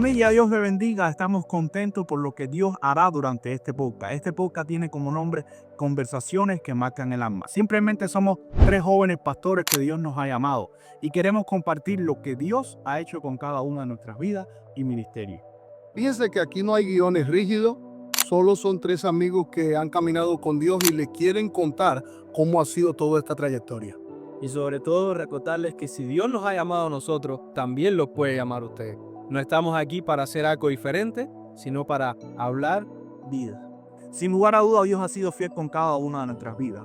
Familia, Dios le bendiga. Estamos contentos por lo que Dios hará durante este podcast. Este podcast tiene como nombre Conversaciones que marcan el alma. Simplemente somos tres jóvenes pastores que Dios nos ha llamado y queremos compartir lo que Dios ha hecho con cada una de nuestras vidas y ministerios. Fíjense que aquí no hay guiones rígidos, solo son tres amigos que han caminado con Dios y le quieren contar cómo ha sido toda esta trayectoria. Y sobre todo recordarles que si Dios nos ha llamado a nosotros, también los puede llamar a ustedes. No estamos aquí para hacer algo diferente, sino para hablar vida. Sin lugar a duda, Dios ha sido fiel con cada una de nuestras vidas.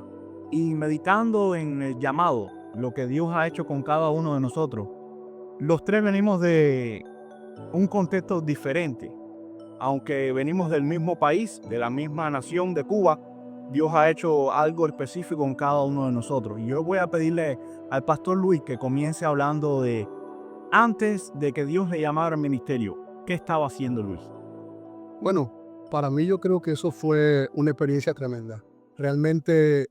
Y meditando en el llamado, lo que Dios ha hecho con cada uno de nosotros, los tres venimos de un contexto diferente. Aunque venimos del mismo país, de la misma nación de Cuba, Dios ha hecho algo específico en cada uno de nosotros. Y yo voy a pedirle al pastor Luis que comience hablando de antes de que Dios le llamara al ministerio. ¿Qué estaba haciendo Luis? Bueno, para mí yo creo que eso fue una experiencia tremenda. Realmente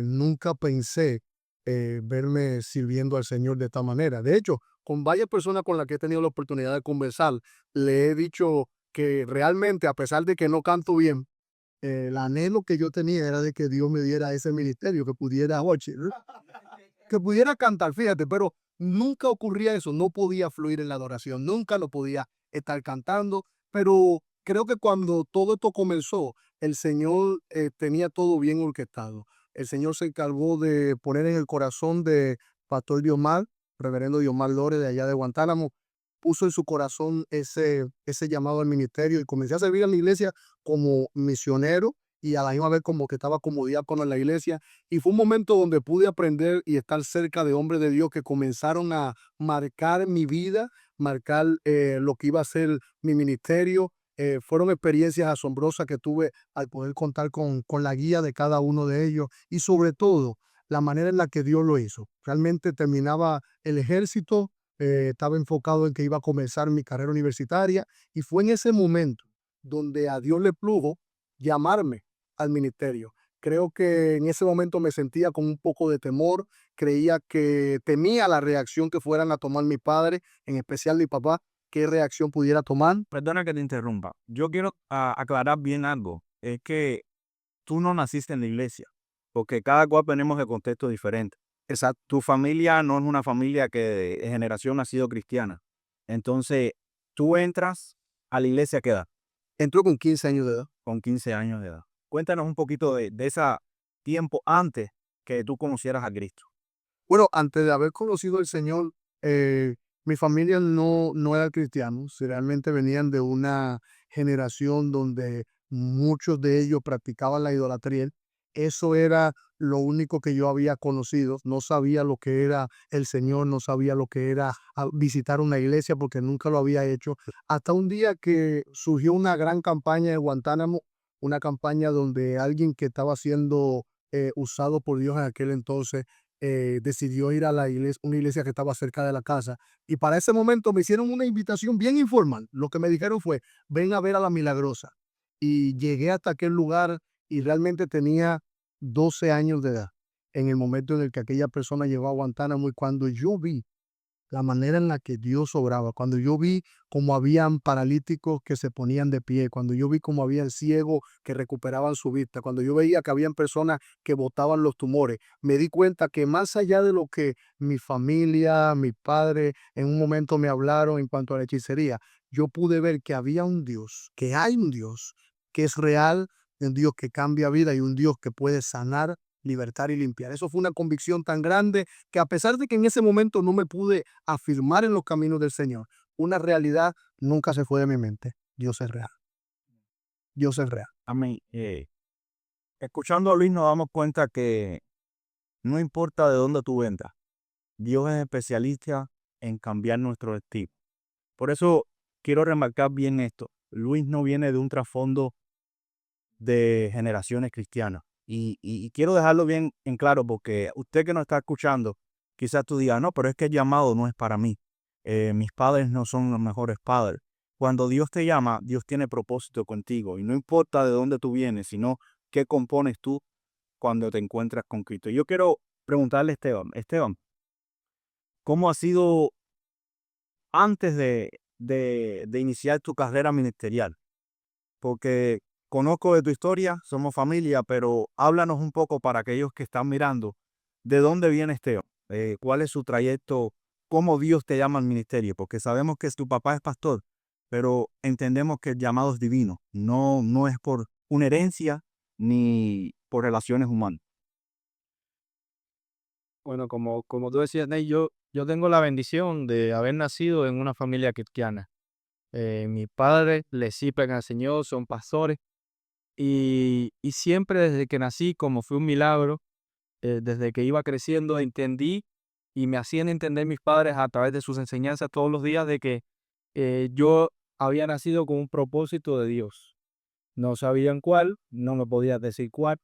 nunca pensé verme sirviendo al Señor de esta manera. De hecho, con varias personas con las que he tenido la oportunidad de conversar, le he dicho que realmente, a pesar de que no canto bien, el anhelo que yo tenía era de que Dios me diera ese ministerio, que pudiera, oye, que pudiera cantar, fíjate, pero nunca ocurría eso, no podía fluir en la adoración, nunca lo podía estar cantando, pero creo que cuando todo esto comenzó, el Señor tenía todo bien orquestado. El Señor se encargó de poner en el corazón de Pastor Diomar, Reverendo Diomar Lore de allá de Guantánamo, puso en su corazón ese llamado al ministerio y comencé a servir en la iglesia como misionero y a la misma vez como que estaba como diácono en la iglesia. Y fue un momento donde pude aprender y estar cerca de hombres de Dios que comenzaron a marcar mi vida, marcar lo que iba a ser mi ministerio. Fueron experiencias asombrosas que tuve al poder contar con la guía de cada uno de ellos y sobre todo la manera en la que Dios lo hizo. Realmente terminaba el ejército, estaba enfocado en que iba a comenzar mi carrera universitaria y fue en ese momento donde a Dios le plugo llamarme al ministerio. Creo que en ese momento me sentía con un poco de temor, creía que temía la reacción que fueran a tomar mi padre, en especial mi papá, qué reacción pudiera tomar. Perdona que te interrumpa. Yo quiero aclarar bien algo. Es que tú no naciste en la iglesia, porque cada cual venimos de contextos diferentes. Exacto. Tu familia no es una familia que de generación ha sido cristiana. Entonces, tú entras a la iglesia ¿a qué edad? Entró con 15 años de edad. Con 15 años de edad. Cuéntanos un poquito de ese tiempo antes que tú conocieras a Cristo. Bueno, antes de haber conocido al Señor, mi familia no era cristianos, realmente venían de una generación donde muchos de ellos practicaban la idolatría. Eso era lo único que yo había conocido. No sabía lo que era el Señor, no sabía lo que era visitar una iglesia porque nunca lo había hecho. Hasta un día que surgió una gran campaña de Guantánamo, una campaña donde alguien que estaba siendo usado por Dios en aquel entonces decidió ir a la iglesia, una iglesia que estaba cerca de la casa. Y para ese momento me hicieron una invitación bien informal. Lo que me dijeron fue, ven a ver a la Milagrosa. Y llegué hasta aquel lugar y realmente tenía 12 años de edad en el momento en el que aquella persona llegó a Guantánamo y cuando yo vi la manera en la que Dios obraba, cuando yo vi cómo habían paralíticos que se ponían de pie, cuando yo vi cómo habían ciegos que recuperaban su vista, cuando yo veía que habían personas que botaban los tumores, me di cuenta que más allá de lo que mi familia, mi padre en un momento me hablaron en cuanto a la hechicería, yo pude ver que había un Dios, que hay un Dios que es real, un Dios que cambia vida y un Dios que puede sanar, libertar y limpiar. Eso fue una convicción tan grande que a pesar de que en ese momento no me pude afirmar en los caminos del Señor, una realidad nunca se fue de mi mente. Dios es real. Dios es real. Amén. Escuchando a Luis nos damos cuenta que no importa de dónde tú vengas, Dios es especialista en cambiar nuestro destino. Por eso quiero remarcar bien esto. Luis no viene de un trasfondo de generaciones cristianas. Y quiero dejarlo bien en claro porque usted que nos está escuchando, quizás tú digas, no, pero es que el llamado no es para mí. Mis padres no son los mejores padres. Cuando Dios te llama, Dios tiene propósito contigo y no importa de dónde tú vienes, sino qué compones tú cuando te encuentras con Cristo. Yo quiero preguntarle a Esteban, ¿cómo ha sido antes de iniciar tu carrera ministerial? Porque conozco de tu historia, somos familia, pero háblanos un poco para aquellos que están mirando, ¿de dónde viene Esteban? ¿Cuál es su trayecto? ¿Cómo Dios te llama al ministerio? Porque sabemos que tu papá es pastor, pero entendemos que el llamado es divino, no es por una herencia ni por relaciones humanas. Bueno, como tú decías, Ney, yo tengo la bendición de haber nacido en una familia cristiana. Mis padres le sirven al Señor, son pastores, y siempre desde que nací, como fue un milagro, desde que iba creciendo, entendí y me hacían entender mis padres a través de sus enseñanzas todos los días de que yo había nacido con un propósito de Dios. No sabían cuál, no me podía decir cuál,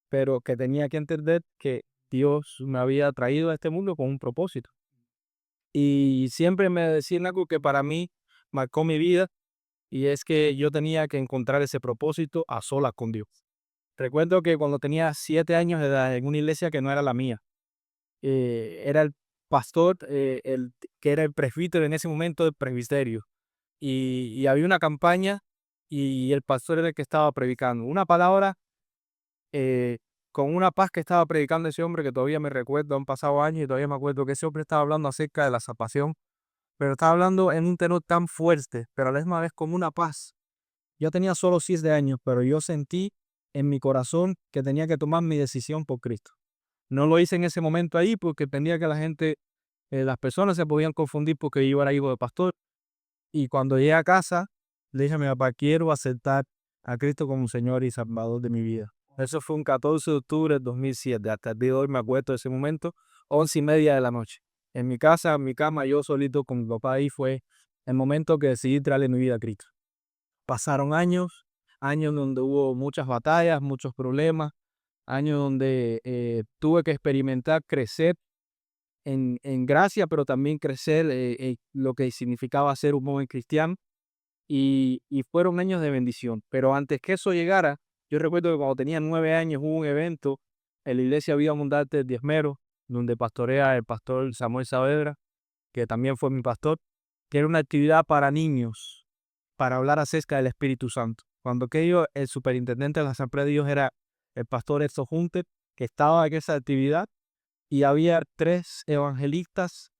pero que tenía que entender que Dios me había traído a este mundo con un propósito. Y siempre me decían algo que para mí marcó mi vida, y es que yo tenía que encontrar ese propósito a solas con Dios. Recuerdo que cuando tenía 7 años de edad, en una iglesia que no era la mía, era el pastor, que era el presbítero en ese momento del presbiterio, y había una campaña, y el pastor era el que estaba predicando. Una palabra, eh, con una paz que estaba predicando ese hombre, que todavía me recuerdo, han pasado años y todavía me acuerdo que ese hombre estaba hablando acerca de la salvación, pero estaba hablando en un tenor tan fuerte, pero a la misma vez con una paz. Yo tenía solo 7 años, pero yo sentí en mi corazón que tenía que tomar mi decisión por Cristo. No lo hice en ese momento ahí porque entendía que la gente, las personas se podían confundir porque yo era hijo de pastor. Y cuando llegué a casa, le dije a mi papá, quiero aceptar a Cristo como Señor y Salvador de mi vida. Eso fue un 14 de octubre del 2007. Hasta el día de hoy me acuerdo de ese momento, 11:30 de la noche. En mi casa, en mi cama, yo solito con mi papá, ahí fue el momento que decidí traerle mi vida a Cristo. Pasaron años, años donde hubo muchas batallas, muchos problemas, años donde tuve que experimentar, crecer en gracia, pero también crecer lo que significaba ser un buen cristiano. Y fueron años de bendición. Pero antes que eso llegara, yo recuerdo que cuando tenía 9 años hubo un evento en la iglesia Vida Abundante de Diezmero, donde pastorea el pastor Samuel Saavedra, que también fue mi pastor, que era una actividad para niños, para hablar acerca del Espíritu Santo. Cuando aquello, el superintendente de la Asamblea de Dios era el pastor Edson Hunter, que estaba en esa actividad, y había 3 evangelistas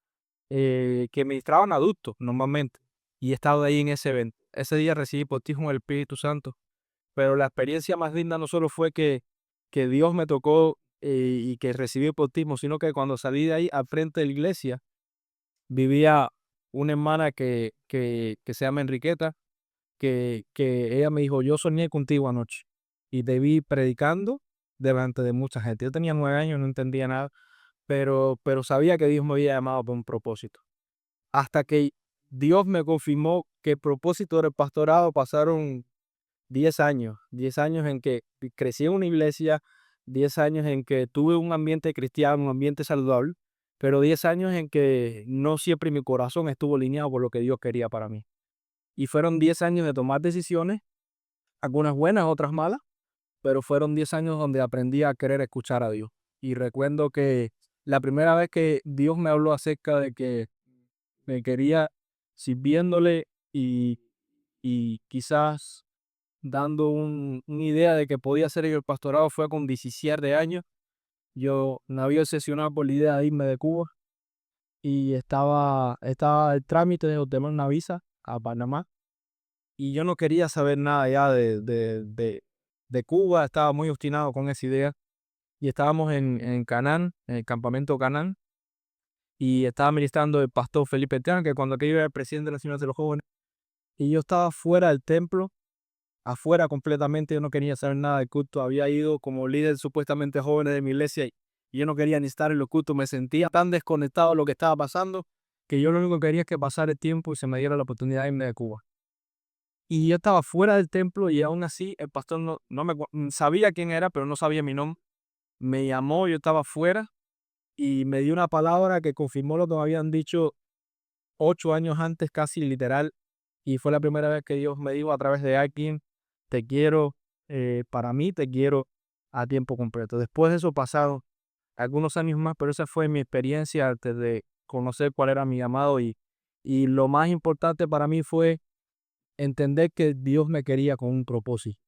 que ministraban a adultos normalmente, y he estado ahí en ese evento. Ese día recibí bautismo del Espíritu Santo, pero la experiencia más linda no solo fue que Dios me tocó y que recibí el bautismo, sino que cuando salí de ahí al frente de la iglesia, vivía una hermana que se llama Enriqueta, que ella me dijo, yo soñé contigo anoche y te vi predicando delante de mucha gente. Yo tenía 9 años, no entendía nada, pero sabía que Dios me había llamado por un propósito. Hasta que Dios me confirmó que el propósito del pastorado pasaron 10 años, 10 años en que crecí en una iglesia, 10 años en que tuve un ambiente cristiano, un ambiente saludable, pero 10 años en que no siempre mi corazón estuvo alineado por lo que Dios quería para mí. Y fueron 10 años de tomar decisiones, algunas buenas, otras malas, pero fueron 10 años donde aprendí a querer escuchar a Dios. Y recuerdo que la primera vez que Dios me habló acerca de que me quería sirviéndole y quizás dando una idea de que podía hacer el pastorado fue con 17 años. Yo me había obsesionado por la idea de irme de Cuba y estaba el trámite de obtener una visa a Panamá, y yo no quería saber nada ya de Cuba, estaba muy obstinado con esa idea, y estábamos en Canaán, en el campamento Canaán, y estaba ministrando el pastor Felipe Terán, que cuando aquello era el presidente nacional de los jóvenes, y yo estaba fuera del templo, afuera completamente, yo no quería saber nada del culto, había ido como líder supuestamente jóvenes de mi iglesia, y yo no quería ni estar en los cultos, me sentía tan desconectado de lo que estaba pasando, que yo lo único que quería es que pasara el tiempo y se me diera la oportunidad de irme de Cuba. Y yo estaba fuera del templo y aún así el pastor sabía quién era, pero no sabía mi nombre. Me llamó, yo estaba fuera y me dio una palabra que confirmó lo que me habían dicho 8 años antes, casi literal. Y fue la primera vez que Dios me dijo a través de alguien, te quiero para mí, te quiero a tiempo completo. Después de eso pasaron algunos años más, pero esa fue mi experiencia antes de conocer cuál era mi llamado, Y lo más importante para mí fue entender que Dios me quería con un propósito.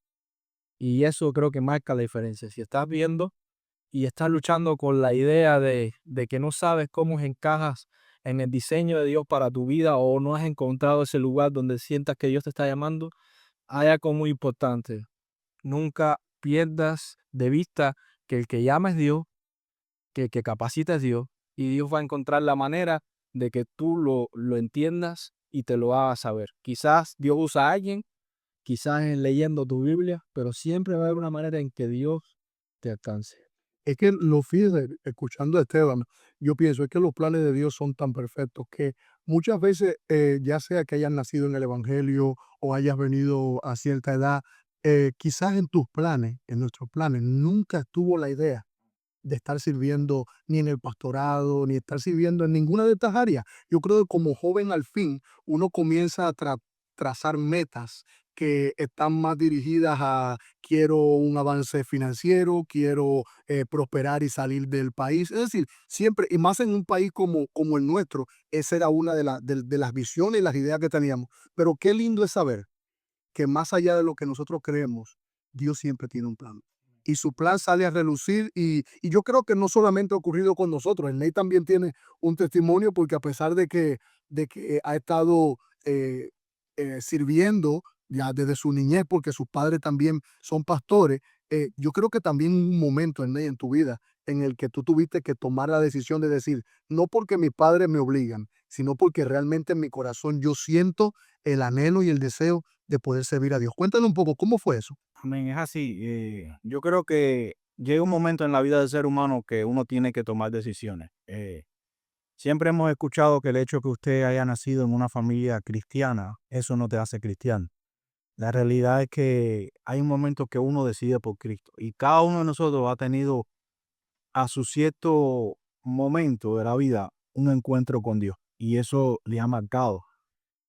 Y eso creo que marca la diferencia. Si estás viendo y estás luchando con la idea de que no sabes cómo encajas en el diseño de Dios para tu vida o no has encontrado ese lugar donde sientas que Dios te está llamando, hay algo muy importante. Nunca pierdas de vista que el que llama es Dios, que el que capacita es Dios, y Dios va a encontrar la manera de que tú lo entiendas y te lo hagas saber. Quizás Dios usa a alguien, quizás es leyendo tu Biblia, pero siempre va a haber una manera en que Dios te alcance. Es que lo fíjate, escuchando a Esteban, yo pienso es que los planes de Dios son tan perfectos que muchas veces, ya sea que hayas nacido en el Evangelio o hayas venido a cierta edad, quizás en tus planes, en nuestros planes, nunca estuvo la idea de estar sirviendo ni en el pastorado, ni estar sirviendo en ninguna de estas áreas. Yo creo que como joven al fin uno comienza a trazar metas que están más dirigidas a quiero un avance financiero, quiero prosperar y salir del país. Es decir, siempre, y más en un país como el nuestro, esa era una de las visiones y las ideas que teníamos. Pero qué lindo es saber que más allá de lo que nosotros creemos, Dios siempre tiene un plan. Y su plan sale a relucir y yo creo que no solamente ha ocurrido con nosotros, el Ney también tiene un testimonio porque a pesar de que ha estado sirviendo ya desde su niñez, porque sus padres también son pastores, yo creo que también un momento, el Ney, en tu vida en el que tú tuviste que tomar la decisión de decir, no porque mis padres me obligan, sino porque realmente en mi corazón yo siento el anhelo y el deseo de poder servir a Dios. Cuéntame un poco, ¿cómo fue eso? Amén, es así. Yo creo que llega un momento en la vida del ser humano que uno tiene que tomar decisiones. Siempre hemos escuchado que el hecho que usted haya nacido en una familia cristiana, eso no te hace cristiano. La realidad es que hay un momento que uno decide por Cristo y cada uno de nosotros ha tenido a su cierto momento de la vida un encuentro con Dios y eso le ha marcado.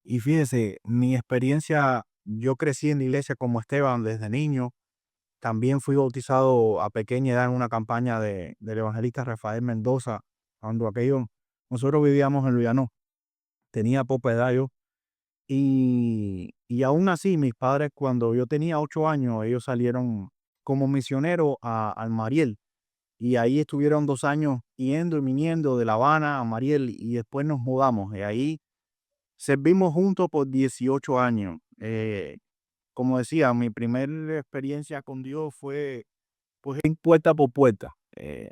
Y fíjese, mi experiencia, yo crecí en la iglesia como Esteban desde niño. También fui bautizado a pequeña edad en una campaña del evangelista Rafael Mendoza, cuando nosotros vivíamos en Luyanó, tenía poca edad yo. Y aún así, mis padres, cuando yo tenía 8 años, ellos salieron como misioneros al Mariel. Y ahí estuvieron 2 años yendo y viniendo de La Habana a Mariel y después nos mudamos. Y ahí servimos juntos por 18 años. Como decía, mi primera experiencia con Dios fue pues ir puerta por puerta,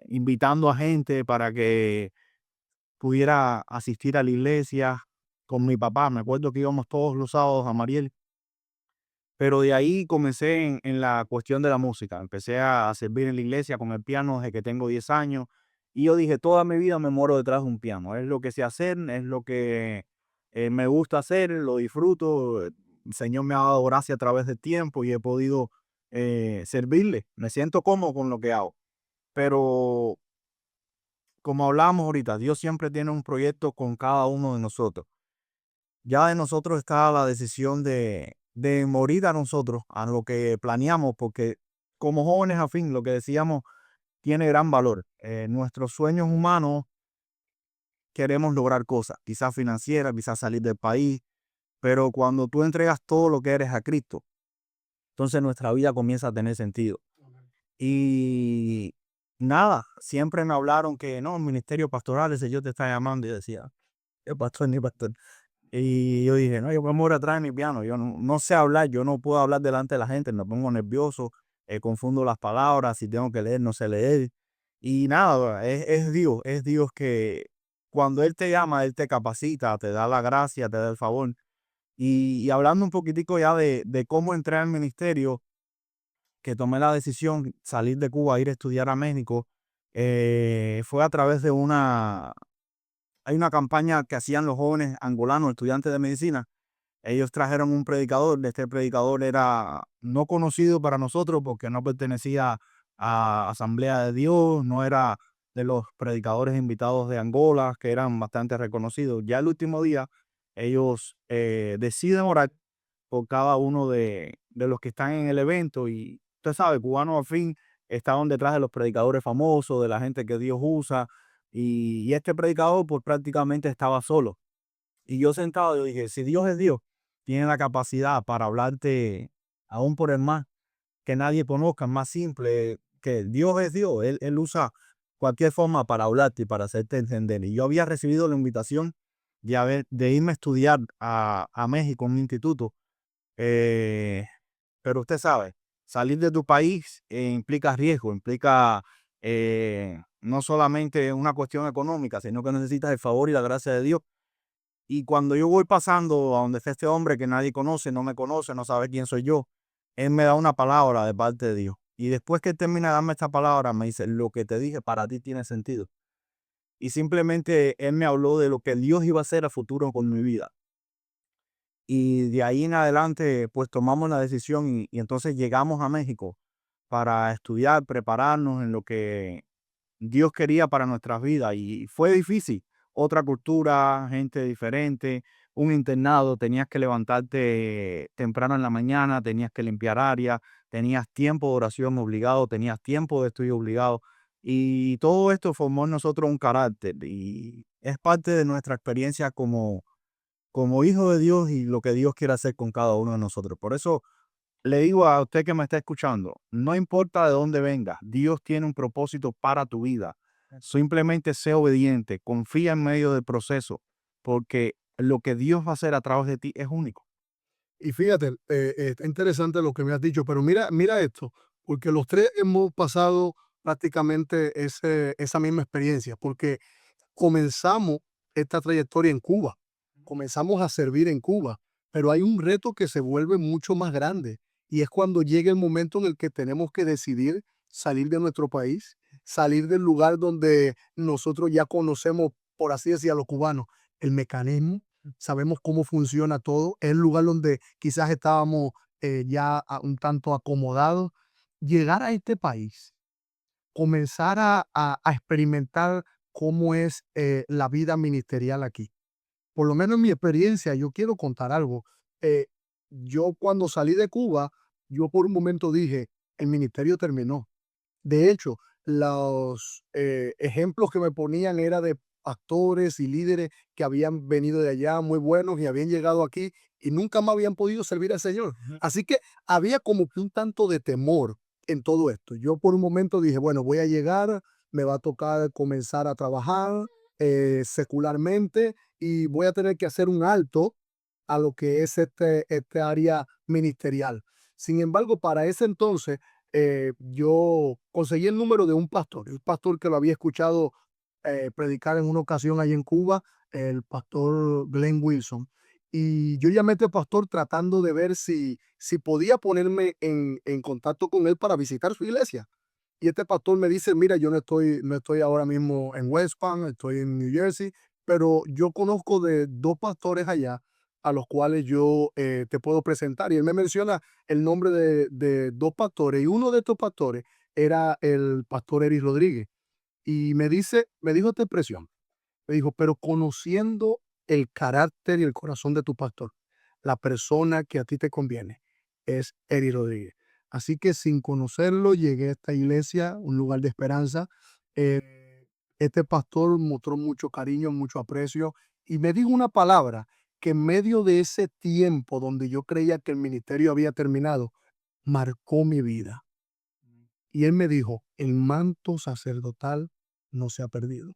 invitando a gente para que pudiera asistir a la iglesia con mi papá. Me acuerdo que íbamos todos los sábados a Mariel, pero de ahí comencé en la cuestión de la música. Empecé a servir en la iglesia con el piano desde que tengo 10 años y yo dije, toda mi vida me muero detrás de un piano. Es lo que sé hacer, es lo que me gusta hacer, lo disfruto. El Señor me ha dado gracia a través del tiempo y he podido servirle. Me siento cómodo con lo que hago. Pero como hablábamos ahorita, Dios siempre tiene un proyecto con cada uno de nosotros. Ya de nosotros está la decisión de morir a nosotros, a lo que planeamos, porque como jóvenes a fin, lo que decíamos tiene gran valor. Nuestros sueños humanos queremos lograr cosas, quizás financieras, quizás salir del país, pero cuando tú entregas todo lo que eres a Cristo, entonces nuestra vida comienza a tener sentido. Y nada, siempre me hablaron que no, el ministerio pastoral, ese Dios te está llamando. Y yo decía, ¿qué pastor ni pastor? Y yo dije, no, yo me muero atrás de mi piano, yo no sé hablar, yo no puedo hablar delante de la gente, me pongo nervioso, confundo las palabras, si tengo que leer, no sé leer. Y nada, es Dios que cuando Él te llama, Él te capacita, te da la gracia, te da el favor. Y hablando un poquitico ya de cómo entrar al ministerio, que tomé la decisión salir de Cuba, ir a estudiar a México, fue a través de hay una campaña que hacían los jóvenes angolanos, estudiantes de medicina. Ellos trajeron un predicador, este predicador era no conocido para nosotros porque no pertenecía a Asamblea de Dios, no era de los predicadores invitados de Angola, que eran bastante reconocidos. Ya el último día, ellos deciden orar por cada uno de los que están en el evento y usted sabe, cubanos al fin estaban detrás de los predicadores famosos, de la gente que Dios usa y este predicador pues prácticamente estaba solo. Y yo sentado, yo dije, si Dios es Dios, tiene la capacidad para hablarte aún por el más que nadie conozca, más simple, que Dios es Dios. Él usa cualquier forma para hablarte y para hacerte entender. Y yo había recibido la invitación de irme a estudiar a México en un instituto. eh, pero usted sabe, salir de tu país implica riesgo, implica no solamente una cuestión económica, sino que necesitas el favor y la gracia de Dios. Y cuando yo voy pasando a donde está este hombre que nadie conoce, no me conoce, no sabe quién soy yo, él me da una palabra de parte de Dios. Y después que él termina de darme esta palabra, me dice, lo que te dije para ti tiene sentido. Y simplemente él me habló de lo que Dios iba a hacer a futuro con mi vida. Y de ahí en adelante, pues tomamos la decisión y entonces llegamos a México para estudiar, prepararnos en lo que Dios quería para nuestras vidas. Y fue difícil. Otra cultura, gente diferente, un internado, tenías que levantarte temprano en la mañana, tenías que limpiar áreas, tenías tiempo de oración obligado, tenías tiempo de estudio obligado. Y todo esto formó en nosotros un carácter y es parte de nuestra experiencia como hijo de Dios y lo que Dios quiere hacer con cada uno de nosotros. Por eso le digo a usted que me está escuchando, no importa de dónde vengas, Dios tiene un propósito para tu vida. Simplemente sé obediente, confía en medio del proceso, porque lo que Dios va a hacer a través de ti es único. Y fíjate, está interesante lo que me has dicho, pero mira esto, porque los tres hemos pasado prácticamente esa misma experiencia, porque comenzamos esta trayectoria en Cuba, comenzamos a servir en Cuba, pero hay un reto que se vuelve mucho más grande y es cuando llega el momento en el que tenemos que decidir salir de nuestro país, salir del lugar donde nosotros ya conocemos, por así decir, a los cubanos, el mecanismo, sabemos cómo funciona todo, es el lugar donde quizás estábamos un tanto acomodados. Llegar a este país, comenzar a experimentar cómo es la vida ministerial aquí. Por lo menos en mi experiencia, yo quiero contar algo. Eh, yo cuando salí de Cuba, yo por un momento dije, el ministerio terminó. De hecho, los ejemplos que me ponían era de actores y líderes que habían venido de allá muy buenos y habían llegado aquí y nunca más habían podido servir al Señor. Así que había como que un tanto de temor en todo esto. Yo por un momento dije, bueno, voy a llegar, me va a tocar comenzar a trabajar secularmente y voy a tener que hacer un alto a lo que es este área ministerial. Sin embargo, para ese entonces, yo conseguí el número de un pastor que lo había escuchado predicar en una ocasión allí en Cuba, el pastor Glenn Wilson. Y yo llamé a este pastor tratando de ver si podía ponerme en contacto con él para visitar su iglesia. Y este pastor me dice, mira, yo no estoy ahora mismo en West Palm, estoy en New Jersey, pero yo conozco de dos pastores allá a los cuales yo te puedo presentar. Y él me menciona el nombre de dos pastores, y uno de estos pastores era el pastor Eris Rodríguez. Y me dijo esta expresión, me dijo, pero conociendo el carácter y el corazón de tu pastor, la persona que a ti te conviene es Eris Rodríguez. Así que sin conocerlo, llegué a esta iglesia, un lugar de esperanza. Este pastor mostró mucho cariño, mucho aprecio y me dijo una palabra que en medio de ese tiempo donde yo creía que el ministerio había terminado, marcó mi vida. Y él me dijo, el manto sacerdotal no se ha perdido.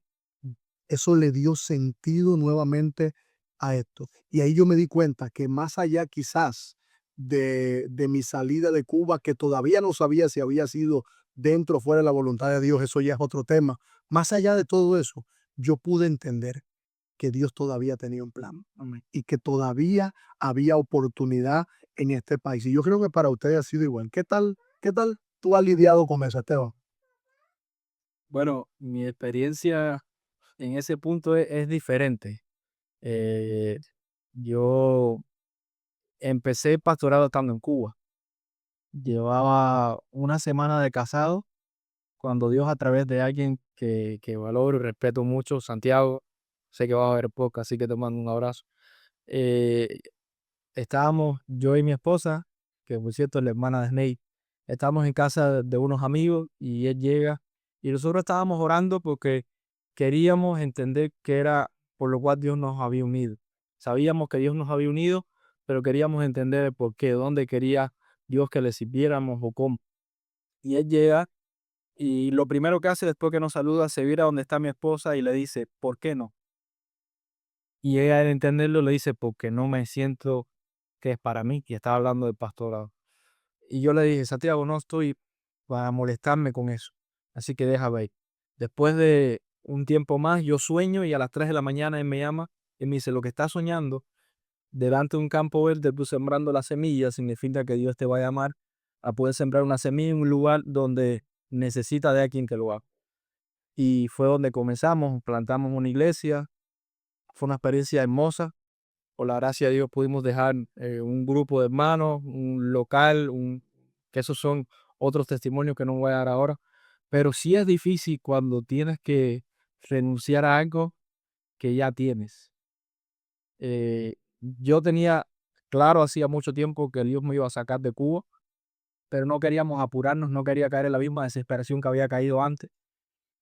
Eso le dio sentido nuevamente a esto. Y ahí yo me di cuenta que más allá quizás de mi salida de Cuba, que todavía no sabía si había sido dentro o fuera de la voluntad de Dios, eso ya es otro tema. Más allá de todo eso, yo pude entender que Dios todavía tenía un plan. Amén. Y que todavía había oportunidad en este país. Y yo creo que para ustedes ha sido igual. ¿Qué tal tú has lidiado con eso, Esteban? Bueno, mi experiencia en ese punto es diferente. Eh, yo empecé pastorado estando en Cuba. Llevaba una semana de casado cuando Dios, a través de alguien que valoro y respeto mucho, Santiago, sé que va a haber poco, así que te mando un abrazo. eh, Estábamos yo y mi esposa, que por cierto es la hermana de Snake, estábamos en casa de unos amigos y él llega y nosotros estábamos orando porque queríamos entender qué era por lo cual Dios nos había unido. Sabíamos que Dios nos había unido, pero queríamos entender el por qué, dónde quería Dios que le sirviéramos o cómo. Y él llega y lo primero que hace después que nos saluda, se vira donde está mi esposa y le dice, ¿por qué no? Y ella al entenderlo le dice, porque no me siento que es para mí, y estaba hablando del pastorado. Y yo le dije, Santiago, no estoy para molestarme con eso, así que déjame ir. Después de un tiempo más, yo sueño y a las 3 de la mañana él me llama y me dice, lo que estás soñando, delante de un campo verde, tú sembrando la semilla, significa que Dios te va a llamar a poder sembrar una semilla en un lugar donde necesita de alguien que lo haga. Y fue donde comenzamos, plantamos una iglesia, fue una experiencia hermosa. Por la gracia de Dios pudimos dejar un grupo de hermanos, un local, que esos son otros testimonios que no voy a dar ahora. Pero sí es difícil cuando tienes que renunciar a algo que ya tienes. Yo tenía claro hacía mucho tiempo que Dios me iba a sacar de Cuba, pero no queríamos apurarnos, no quería caer en la misma desesperación que había caído antes.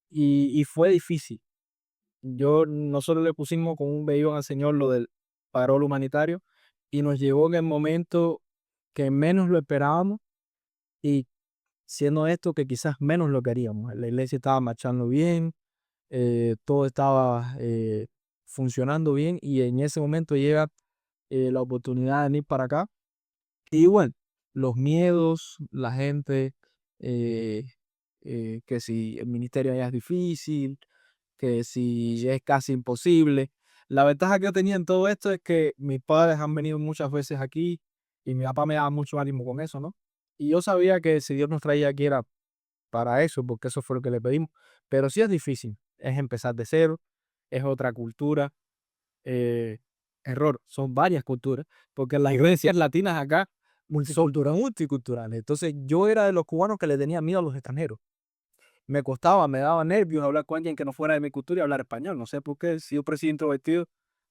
Y fue difícil. Nosotros le pusimos con un vellón al Señor lo del parol humanitario y nos llegó en el momento que menos lo esperábamos y siendo esto que quizás menos lo queríamos. La iglesia estaba marchando bien, todo estaba funcionando bien y en ese momento llega la oportunidad de venir para acá. Y bueno, los miedos, la gente, eh, que si el ministerio allá es difícil, que si es casi imposible. La ventaja que yo tenía en todo esto es que mis padres han venido muchas veces aquí y mi papá me daba mucho ánimo con eso, ¿no? Y yo sabía que si Dios nos traía aquí era para eso, porque eso fue lo que le pedimos. Pero sí es difícil, es empezar de cero, es otra cultura. eh, Error, son varias culturas, porque las iglesias latinas acá son multiculturales. Entonces yo era de los cubanos que le tenía miedo a los extranjeros. Me costaba, me daba nervios hablar con alguien que no fuera de mi cultura y hablar español. No sé por qué, siempre he sido introvertido,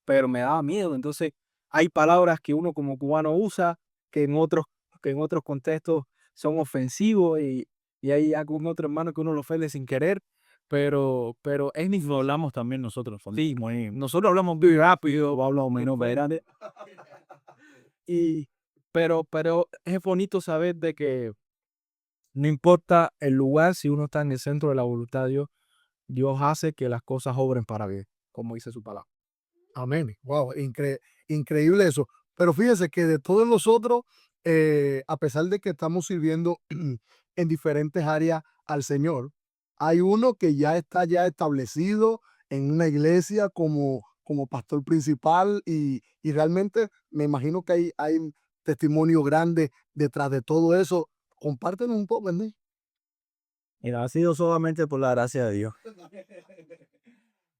pero me daba miedo. Entonces, hay palabras que uno como cubano usa que en otros contextos son ofensivos y hay algún otro hermano que uno lo ofende sin querer, pero es Lo difícil. hablamos también nosotros. Sí, Muy, nosotros hablamos muy rápido, hablamos menos muy grande, y, pero es bonito saber de que no importa el lugar, si uno está en el centro de la voluntad de Dios, Dios hace que las cosas obren para bien, como dice su palabra. Amén. Wow, increíble eso. Pero fíjese que de todos nosotros, a pesar de que estamos sirviendo en diferentes áreas al Señor, hay uno que ya está ya establecido en una iglesia como pastor principal y realmente me imagino que hay un testimonio grande detrás de todo eso. Compártenos un poco, ¿verdad? Mira, ha sido solamente por la gracia de Dios.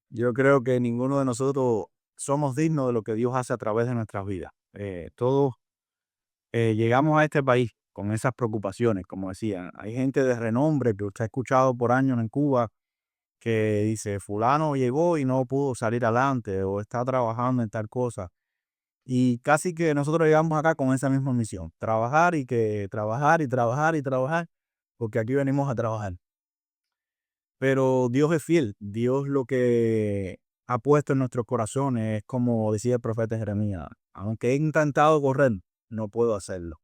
Yo creo que ninguno de nosotros somos dignos de lo que Dios hace a través de nuestras vidas. Todos llegamos a este país con esas preocupaciones, como decía. Hay gente de renombre que usted ha escuchado por años en Cuba que dice, fulano llegó y no pudo salir adelante o está trabajando en tal cosa. Y casi que nosotros llegamos acá con esa misma misión, trabajar y que trabajar y trabajar y trabajar, porque aquí venimos a trabajar. Pero Dios es fiel. Dios lo que ha puesto en nuestros corazones es como decía el profeta Jeremías, aunque he intentado correr, no puedo hacerlo.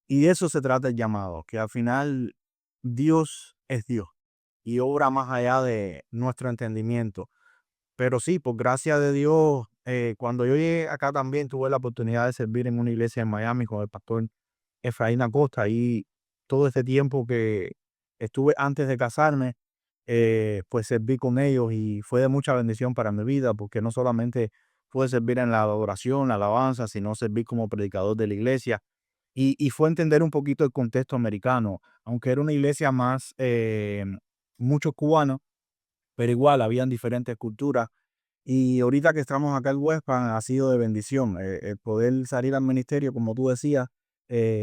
Y de eso se trata el llamado, que al final Dios es Dios y obra más allá de nuestro entendimiento. Pero sí, por gracia de Dios, cuando yo llegué acá también tuve la oportunidad de servir en una iglesia en Miami con el pastor Efraín Acosta y todo este tiempo que estuve antes de casarme, pues serví con ellos y fue de mucha bendición para mi vida porque no solamente pude servir en la adoración, la alabanza, sino servir como predicador de la iglesia y fue entender un poquito el contexto americano, aunque era una iglesia más, muchos cubanos, pero igual habían diferentes culturas y ahorita que estamos acá en Westpan ha sido de bendición. El poder salir al ministerio, como tú decías,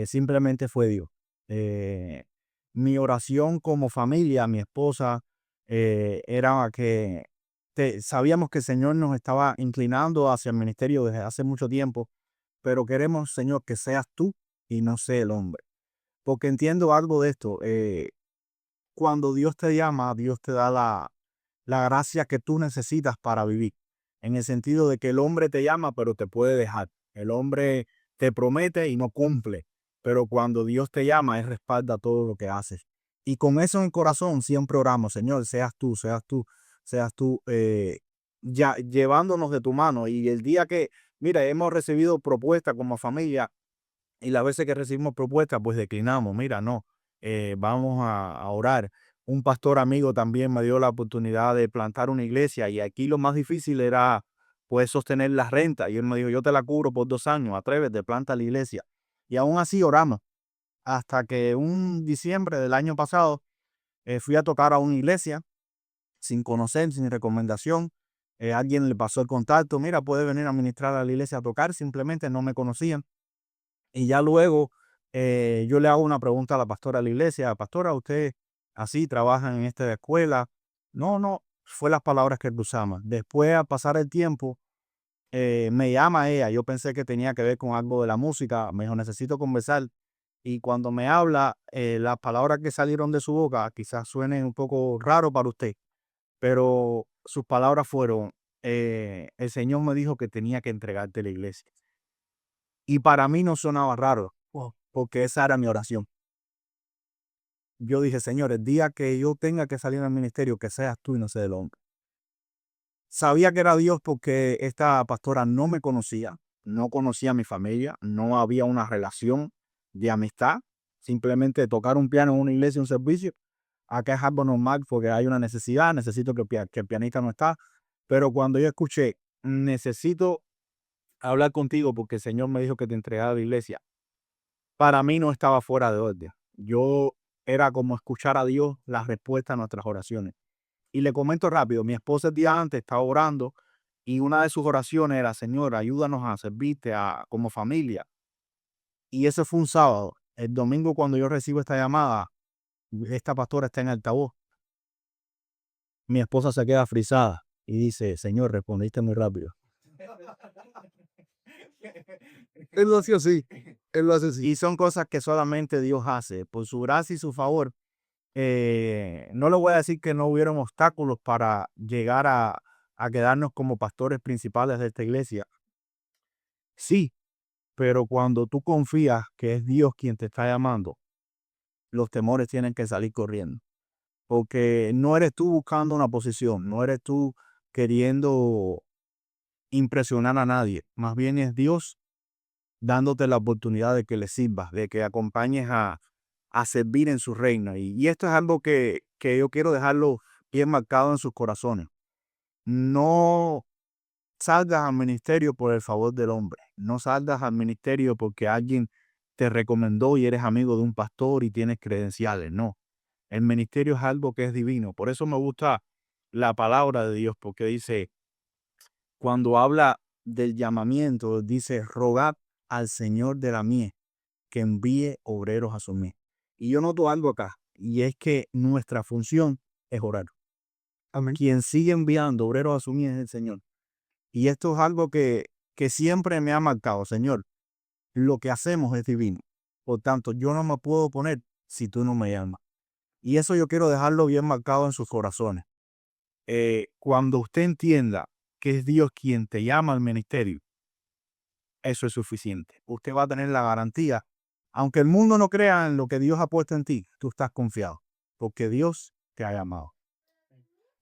simplemente fue Dios. Eh, Mi oración como familia, mi esposa, era que sabíamos que el Señor nos estaba inclinando hacia el ministerio desde hace mucho tiempo, pero queremos, Señor, que seas tú y no sea el hombre. Porque entiendo algo de esto. Cuando Dios te llama, Dios te da la gracia que tú necesitas para vivir. en el sentido de que el hombre te llama, pero te puede dejar. El hombre te promete y no cumple, pero cuando Dios te llama, Él respalda todo lo que haces. Y con eso en el corazón siempre oramos, Señor, seas tú, ya llevándonos de tu mano. Y el día que, mira, hemos recibido propuestas como familia, y las veces que recibimos propuestas, pues declinamos. Mira, no, vamos a orar. Un pastor amigo también me dio la oportunidad de plantar una iglesia, y aquí lo más difícil era pues sostener la renta. Y él me dijo, yo te la cubro por 2 años, atrévete, planta la iglesia. Y aún así oramos, hasta que un diciembre del año pasado fui a tocar a una iglesia sin conocer, sin recomendación. Alguien le pasó el contacto, mira, puede venir a ministrar a la iglesia a tocar, simplemente no me conocían. Y ya luego yo le hago una pregunta a la pastora de la iglesia, pastora, ¿usted así trabaja en esta escuela? No, no, fue las palabras que usamos. Después, al pasar el tiempo, me llama ella. Yo pensé que tenía que ver con algo de la música. Me dijo, necesito conversar. Y cuando me habla, las palabras que salieron de su boca quizás suenen un poco raro para usted, pero sus palabras fueron, el Señor me dijo que tenía que entregarte la iglesia. Y para mí no sonaba raro, porque esa era mi oración. Yo dije, Señor, el día que yo tenga que salir al ministerio, que seas tú y no sea el hombre. Sabía que era Dios porque esta pastora no me conocía, no conocía a mi familia, no había una relación de amistad. Simplemente tocar un piano en una iglesia, un servicio, acá es algo normal porque hay una necesidad, necesito que el pianista no está. Pero cuando yo escuché, necesito hablar contigo porque el Señor me dijo que te entregara a la iglesia, para mí no estaba fuera de orden. Yo era como escuchar a Dios la respuesta a nuestras oraciones. Y le comento rápido, mi esposa el día antes estaba orando y una de sus oraciones era, Señor, ayúdanos a servirte como familia. Y ese fue un sábado. El domingo cuando yo recibo esta llamada, esta pastora está en altavoz. Mi esposa se queda frisada y dice, Señor, respondiste muy rápido. Él lo hace así. Él lo hace así. Y son cosas que solamente Dios hace. Por su gracia y su favor, no le voy a decir que no hubieron obstáculos para llegar a quedarnos como pastores principales de esta iglesia. Sí, pero cuando tú confías que es Dios quien te está llamando, los temores tienen que salir corriendo. Porque no eres tú buscando una posición, no eres tú queriendo impresionar a nadie. Más bien es Dios dándote la oportunidad de que le sirvas, de que acompañes a servir en su reino. Y esto es algo que yo quiero dejarlo bien marcado en sus corazones. No salgas al ministerio por el favor del hombre. No salgas al ministerio porque alguien te recomendó y eres amigo de un pastor y tienes credenciales. No. El ministerio es algo que es divino. Por eso me gusta la palabra de Dios, porque dice, cuando habla del llamamiento, dice, rogad al Señor de la mies que envíe obreros a su mies. Y yo noto algo acá, y es que nuestra función es orar. Amén. Quien sigue enviando obreros a su mies es el Señor. Y esto es algo que siempre me ha marcado, Señor. Lo que hacemos es divino. Por tanto, yo no me puedo oponer si tú no me llamas. Y eso yo quiero dejarlo bien marcado en sus corazones. Cuando usted entienda que es Dios quien te llama al ministerio, eso es suficiente. Usted va a tener la garantía. Aunque el mundo no crea en lo que Dios ha puesto en ti, tú estás confiado, porque Dios te ha llamado.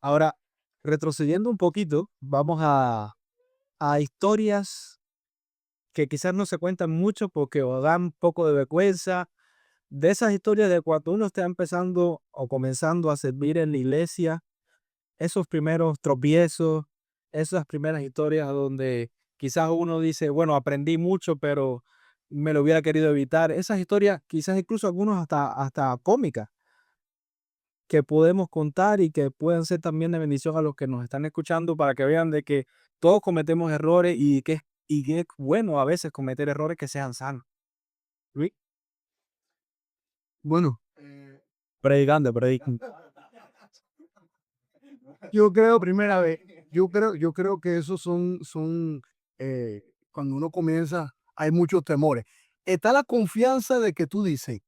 Ahora, retrocediendo un poquito, vamos a historias que quizás no se cuentan mucho porque o dan un poco de vergüenza, de esas historias de cuando uno está empezando o comenzando a servir en la iglesia, esos primeros tropiezos, esas primeras historias donde quizás uno dice, bueno, aprendí mucho, pero me lo hubiera querido evitar. Esas historias, quizás incluso algunos hasta cómicas, que podemos contar y que pueden ser también de bendición a los que nos están escuchando para que vean de que todos cometemos errores y que es bueno a veces cometer errores que sean sanos. Luis, Bueno, predicando. yo creo, primera vez, yo creo que esos son cuando uno comienza, hay muchos temores. Está la confianza de que tú dices,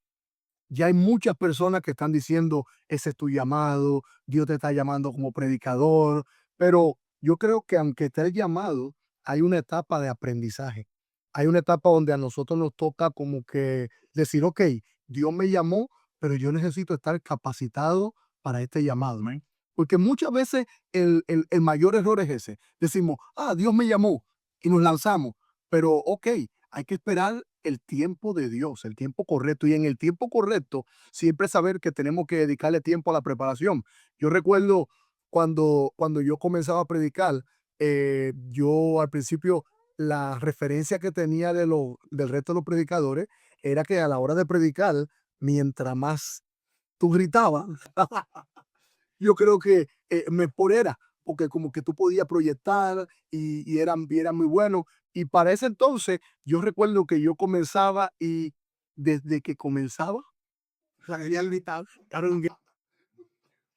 ya hay muchas personas que están diciendo, ese es tu llamado, Dios te está llamando como predicador, pero yo creo que aunque esté llamado, hay una etapa de aprendizaje. Hay una etapa donde a nosotros nos toca como que decir, ok, Dios me llamó, pero yo necesito estar capacitado para este llamado. Amén. Porque muchas veces el mayor error es ese. Decimos, Dios me llamó y nos lanzamos. Pero ok, hay que esperar el tiempo de Dios, el tiempo correcto. Y en el tiempo correcto, siempre saber que tenemos que dedicarle tiempo a la preparación. Yo recuerdo cuando yo comenzaba a predicar, yo al principio la referencia que tenía del resto de los predicadores era que a la hora de predicar, mientras más tú gritabas, yo creo que mejor era, porque como que tú podías proyectar y eran muy buenos. Y para ese entonces, yo recuerdo que yo comenzaba y desde que comenzaba, salía a gritar.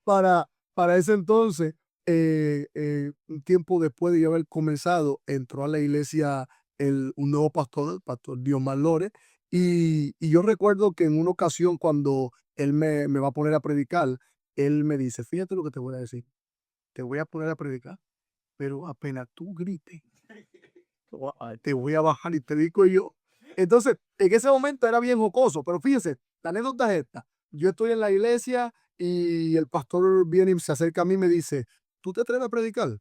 Para ese entonces, un tiempo después de yo haber comenzado, entró a la iglesia un nuevo pastor, el pastor Diomar Lores, y yo recuerdo que en una ocasión cuando él me va a poner a predicar, él me dice, fíjate lo que te voy a decir, te voy a poner a predicar, pero apenas tú grites, te voy a bajar y te digo yo. Entonces, en ese momento era bien jocoso, pero fíjese, la anécdota es esta. Yo estoy en la iglesia y el pastor viene y se acerca a mí y me dice, ¿tú te atreves a predicar?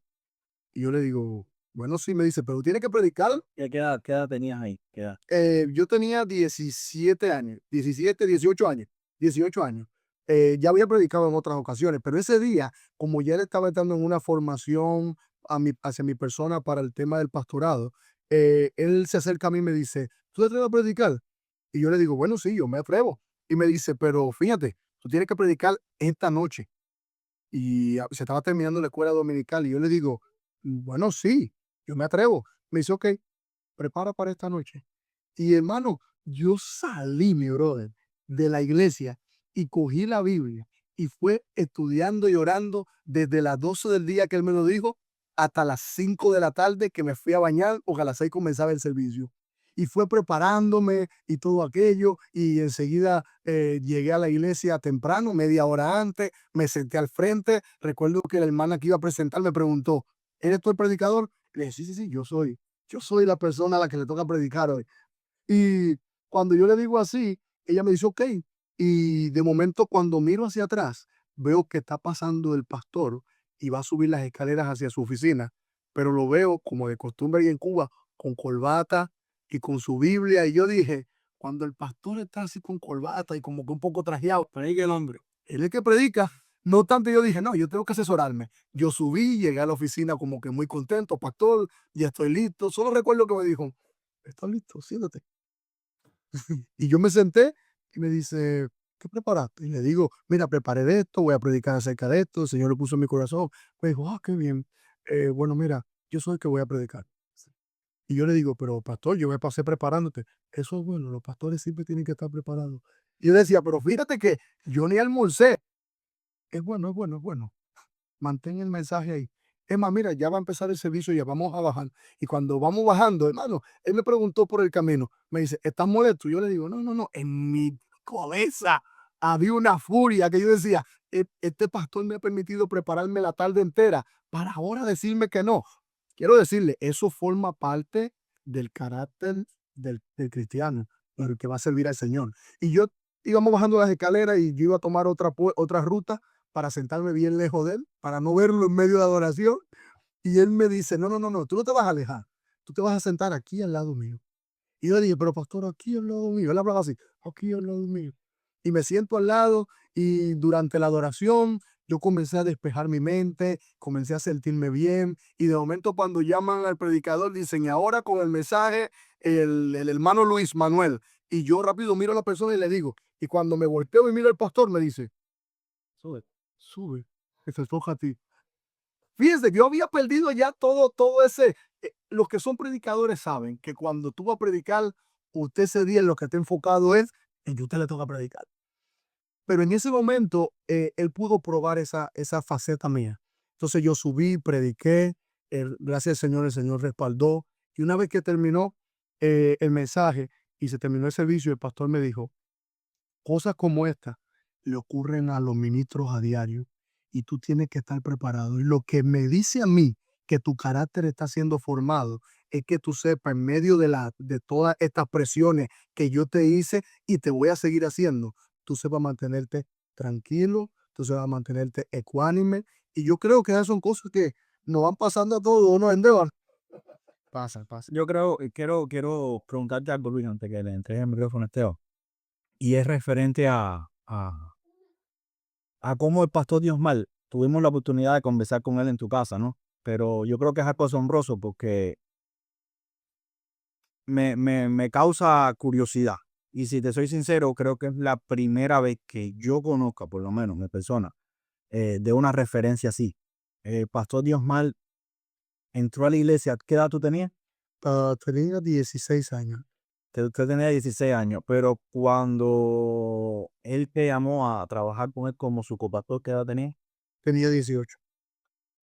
Y yo le digo, bueno, sí, me dice, pero tienes que predicar. Qué edad tenías ahí? ¿Qué edad? Yo tenía 17 años, 17, 18 años, 18 años. Ya había predicado en otras ocasiones, pero ese día, como ya él estaba entrando en una formación hacia mi persona para el tema del pastorado, él se acerca a mí y me dice, ¿tú te atreves a predicar? Y yo le digo, bueno, sí, yo me atrevo. Y me dice, pero fíjate, tú tienes que predicar esta noche. Y se estaba terminando la escuela dominical. Y yo le digo, bueno, sí, yo me atrevo. Me dice, ok, prepara para esta noche. Y hermano, yo salí, mi brother, de la iglesia y cogí la Biblia y fue estudiando y orando desde las 12 del día que él me lo dijo hasta las 5 de la tarde que me fui a bañar porque a las 6 comenzaba el servicio. Y fue preparándome y todo aquello y enseguida llegué a la iglesia temprano, media hora antes, me senté al frente. Recuerdo que la hermana que iba a presentar me preguntó, ¿eres tú el predicador? Le dije, sí, sí, sí, yo soy. Yo soy la persona a la que le toca predicar hoy. Y cuando yo le digo así, ella me dice, ok. Y de momento, cuando miro hacia atrás, veo que está pasando el pastor y va a subir las escaleras hacia su oficina, pero lo veo como de costumbre ahí en Cuba, con corbata y con su Biblia. Y yo dije, cuando el pastor está así con corbata y como que un poco trajeado, predica el hombre. Él es el que predica. No obstante, yo dije, no, yo tengo que asesorarme. Yo subí, llegué a la oficina como que muy contento, pastor, ya estoy listo. Solo recuerdo que me dijo, ¿estás listo? Siéntate. Y yo me senté y me dice, ¿qué preparaste? Y le digo, mira, preparé de esto, voy a predicar acerca de esto, el Señor lo puso en mi corazón. Me dijo, qué bien. Bueno, mira, yo soy el que voy a predicar. Y yo le digo, pero pastor, yo me pasé preparándote. Eso es bueno, los pastores siempre tienen que estar preparados. Y yo decía, pero fíjate que yo ni almorcé. Es bueno, es bueno, es bueno. Mantén el mensaje ahí. Es más, mira, ya va a empezar el servicio, ya vamos a bajar. Y cuando vamos bajando, hermano, él me preguntó por el camino. Me dice, ¿estás molesto? Yo le digo, no, no, no. En mi cabeza había una furia que yo decía, Este pastor me ha permitido prepararme la tarde entera para ahora decirme que no". Quiero decirle, eso forma parte del carácter del cristiano, el que va a servir al Señor. Y yo íbamos bajando las escaleras y yo iba a tomar otra ruta para sentarme bien lejos de él, para no verlo en medio de adoración. Y él me dice, no, no, no, no, tú no te vas a alejar, tú te vas a sentar aquí al lado mío. Y yo dije, pero pastor, aquí al lado mío. Él hablaba así, aquí al lado mío. Y me siento al lado y durante la adoración yo comencé a despejar mi mente, comencé a sentirme bien. Y de momento cuando llaman al predicador dicen, y ahora con el mensaje el hermano Luis Manuel. Y yo rápido miro a la persona y le digo, y cuando me volteo y miro al pastor me dice, sube, sube, que te toca a ti. Fíjense, yo había perdido ya todo ese. Los que son predicadores saben que cuando tú vas a predicar, usted ese día en lo que está enfocado es en que usted le toca predicar. Pero en ese momento, él pudo probar esa faceta mía. Entonces yo subí, prediqué, gracias al Señor, el Señor respaldó. Y una vez que terminó el mensaje y se terminó el servicio, el pastor me dijo, cosas como esta le ocurren a los ministros a diario y tú tienes que estar preparado. Y lo que me dice a mí que tu carácter está siendo formado, es que tú sepas en medio de todas estas presiones que yo te hice y te voy a seguir haciendo, tú sepas mantenerte tranquilo, tú sepas mantenerte ecuánime. Y yo creo que esas son cosas que nos van pasando a todos, ¿no, Endeavor? Pasa, pasa. Yo creo, quiero preguntarte algo, Luis, antes que le entregue el micrófono a Esteban. Y es referente a cómo el pastor Diosmal, tuvimos la oportunidad de conversar con él en tu casa, ¿no? Pero yo creo que es algo asombroso porque me causa curiosidad. Y si te soy sincero, creo que es la primera vez que yo conozca, por lo menos mi persona, de una referencia así. Pastor Diosmal entró a la iglesia. ¿Qué edad tú tenías? Tenía 16 años, Usted tenía 16 años, pero cuando él te llamó a trabajar con él como su copastor, ¿qué edad tenía? tenía 18.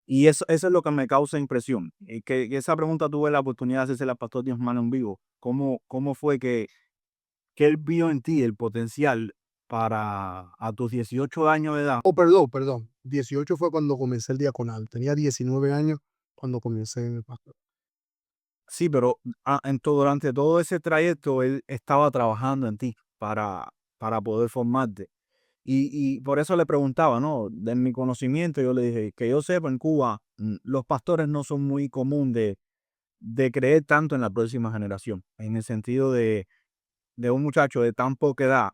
Y eso es lo que me causa impresión. Y que esa pregunta tuve la oportunidad de hacerse al pastor Diosmal en vivo. ¿Cómo fue que él vio en ti el potencial para a tus 18 años de edad? Oh, perdón. 18 fue cuando comencé el diaconal. Tenía 19 años cuando comencé en el pastor. Sí, pero durante todo ese trayecto él estaba trabajando en ti para poder formarte. Y por eso le preguntaba, ¿no? De mi conocimiento, yo le dije, que yo sepa, en Cuba, los pastores no son muy común de creer tanto en la próxima generación, en el sentido de un muchacho de tan poca edad,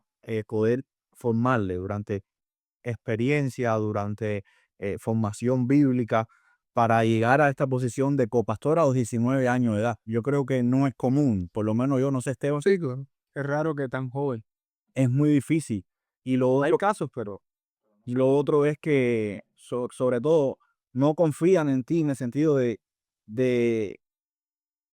poder formarle durante experiencia, durante formación bíblica, para llegar a esta posición de copastor a los 19 años de edad. Yo creo que no es común, por lo menos yo no sé, Esteban, Sí, claro. Es raro que tan joven. es muy difícil. Y lo Hay otro, casos, pero y lo otro es que, sobre todo, no confían en ti en el sentido de, de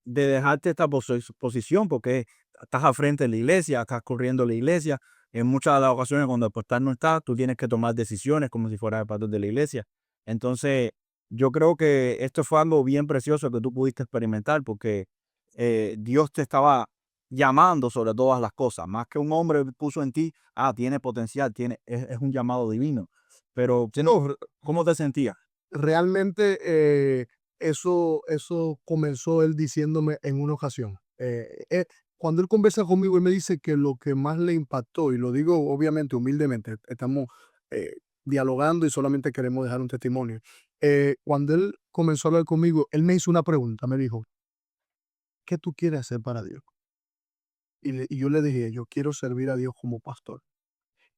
dejarte esta posición, porque estás al frente de la iglesia, estás corriendo la iglesia. En muchas de las ocasiones, cuando el pastor no está, tú tienes que tomar decisiones como si fueras el pastor de la iglesia. Entonces, yo creo que esto fue algo bien precioso que tú pudiste experimentar, porque Dios te estaba llamando sobre todas las cosas. Más que un hombre puso en ti, tiene potencial, es un llamado divino. Pero, Sí, no, ¿cómo te sentías? realmente eso comenzó él diciéndome en una ocasión. Cuando él conversa conmigo, él me dice que lo que más le impactó, y lo digo obviamente humildemente, estamos eh, dialogando y solamente queremos dejar un testimonio. Cuando él comenzó a hablar conmigo, él me hizo una pregunta, me dijo, ¿qué tú quieres hacer para Dios? Y yo le dije, yo quiero servir a Dios como pastor.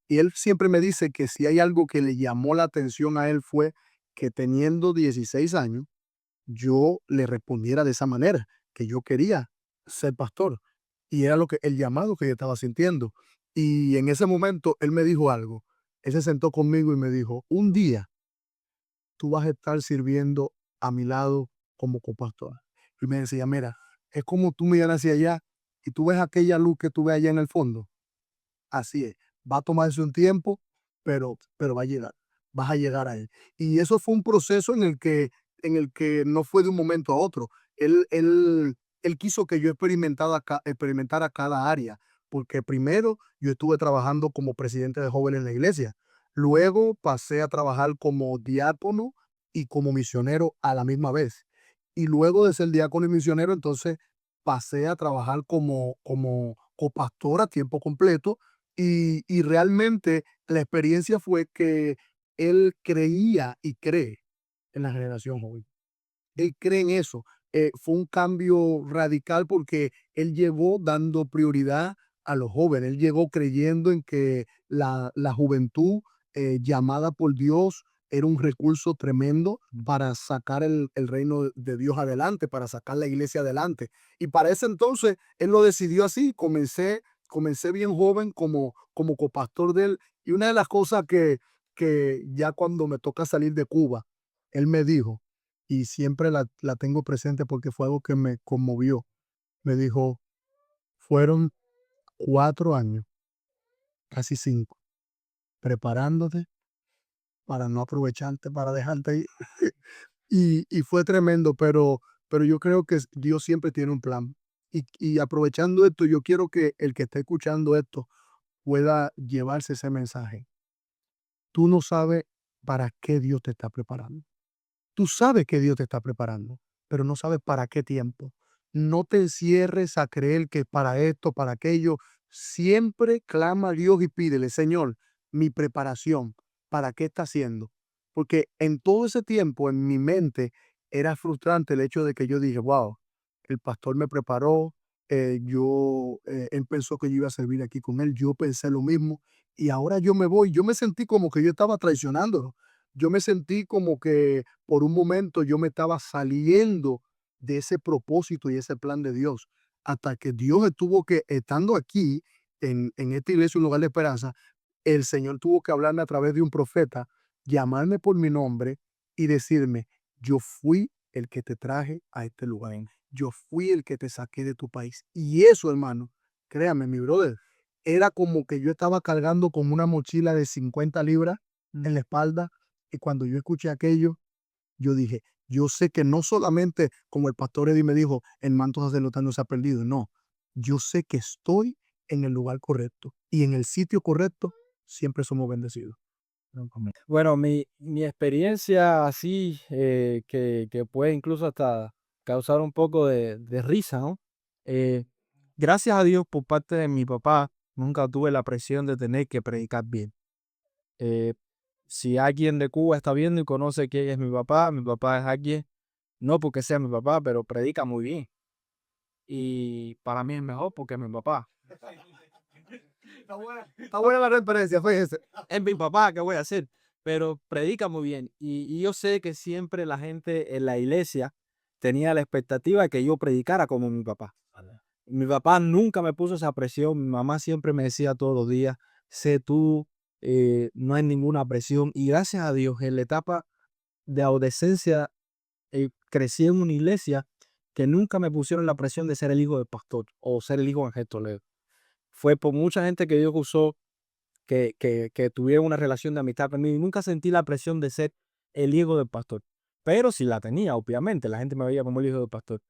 Y él siempre me dice que si hay algo que le llamó la atención a él fue que teniendo 16 años, yo le respondiera de esa manera, que yo quería ser pastor. Y era lo que el llamado que yo estaba sintiendo. Y en ese momento él me dijo algo. Él se sentó conmigo y me dijo, un día tú vas a estar sirviendo a mi lado como copastor. Y me decía, mira, es como tú miras hacia allá y tú ves aquella luz que tú ves allá en el fondo. Así es, va a tomarse un tiempo, pero va a llegar, vas a llegar a él. Y eso fue un proceso en el que no fue de un momento a otro. Él quiso que yo experimentara cada área, porque primero yo estuve trabajando como presidente de jóvenes en la iglesia, luego pasé a trabajar como diácono y como misionero a la misma vez. Y luego de ser diácono y misionero, entonces pasé a trabajar como copastor a tiempo completo y realmente la experiencia fue que él creía y cree en la generación joven. Él cree en eso. Fue un cambio radical porque él llegó dando prioridad a los jóvenes. Él llegó creyendo en que la juventud llamada por Dios era un recurso tremendo para sacar el reino de Dios adelante, para sacar la iglesia adelante. Y para ese entonces él lo decidió así. Comencé bien joven como copastor de él. Y una de las cosas que ya cuando me toca salir de Cuba, él me dijo, y siempre la tengo presente porque fue algo que me conmovió. Me dijo, fueron 4 años, casi 5, preparándote para no aprovecharte, para dejarte ir. Y fue tremendo, pero yo creo que Dios siempre tiene un plan. Y aprovechando esto, yo quiero que el que esté escuchando esto pueda llevarse ese mensaje. Tú no sabes para qué Dios te está preparando. Tú sabes que Dios te está preparando, pero no sabes para qué tiempo. No te encierres a creer que para esto, para aquello. Siempre clama a Dios y pídele, Señor, mi preparación, ¿para qué está haciendo? Porque en todo ese tiempo, en mi mente, era frustrante el hecho de que yo dije, wow, el pastor me preparó, él pensó que yo iba a servir aquí con él, yo pensé lo mismo, y ahora yo me voy. Yo me sentí como que yo estaba traicionándolo. Yo me sentí como que por un momento yo me estaba saliendo de ese propósito y ese plan de Dios, hasta que Dios estuvo que, estando aquí en esta iglesia, un lugar de esperanza, el Señor tuvo que hablarme a través de un profeta, llamarme por mi nombre y decirme, yo fui el que te traje a este lugar, yo fui el que te saqué de tu país. Y eso, hermano, créame, mi brother, era como que yo estaba cargando con una mochila de 50 libras en la espalda, y cuando yo escuché aquello, yo dije, yo sé que no solamente, como el pastor Eddie me dijo, el manto sacerdotal no se ha perdido, no, yo sé que estoy en el lugar correcto y en el sitio correcto siempre somos bendecidos. Bueno, mi experiencia así, que puede incluso hasta causar un poco de risa, ¿no? Eh, Gracias a Dios por parte de mi papá, nunca tuve la presión de tener que predicar bien. Eh, si alguien de Cuba está viendo y conoce quién es mi papá es alguien, no porque sea mi papá, pero predica muy bien. Y para mí es mejor porque es mi papá. Está buena la referencia, fíjese. Es mi papá, ¿qué voy a hacer? Pero predica muy bien. Y yo sé que siempre la gente en la iglesia tenía la expectativa de que yo predicara como mi papá. Mi papá nunca me puso esa presión. Mi mamá siempre me decía todos los días, sé tú, no hay ninguna presión. Y gracias a Dios, en la etapa de adolescencia, crecí en una iglesia que nunca me pusieron la presión de ser el hijo del pastor o ser el hijo de Ángel Toledo. Fue por mucha gente que Dios usó que tuvieron una relación de amistad conmigo y nunca sentí la presión de ser el hijo del pastor. Pero sí la tenía, obviamente, la gente me veía como el hijo del pastor.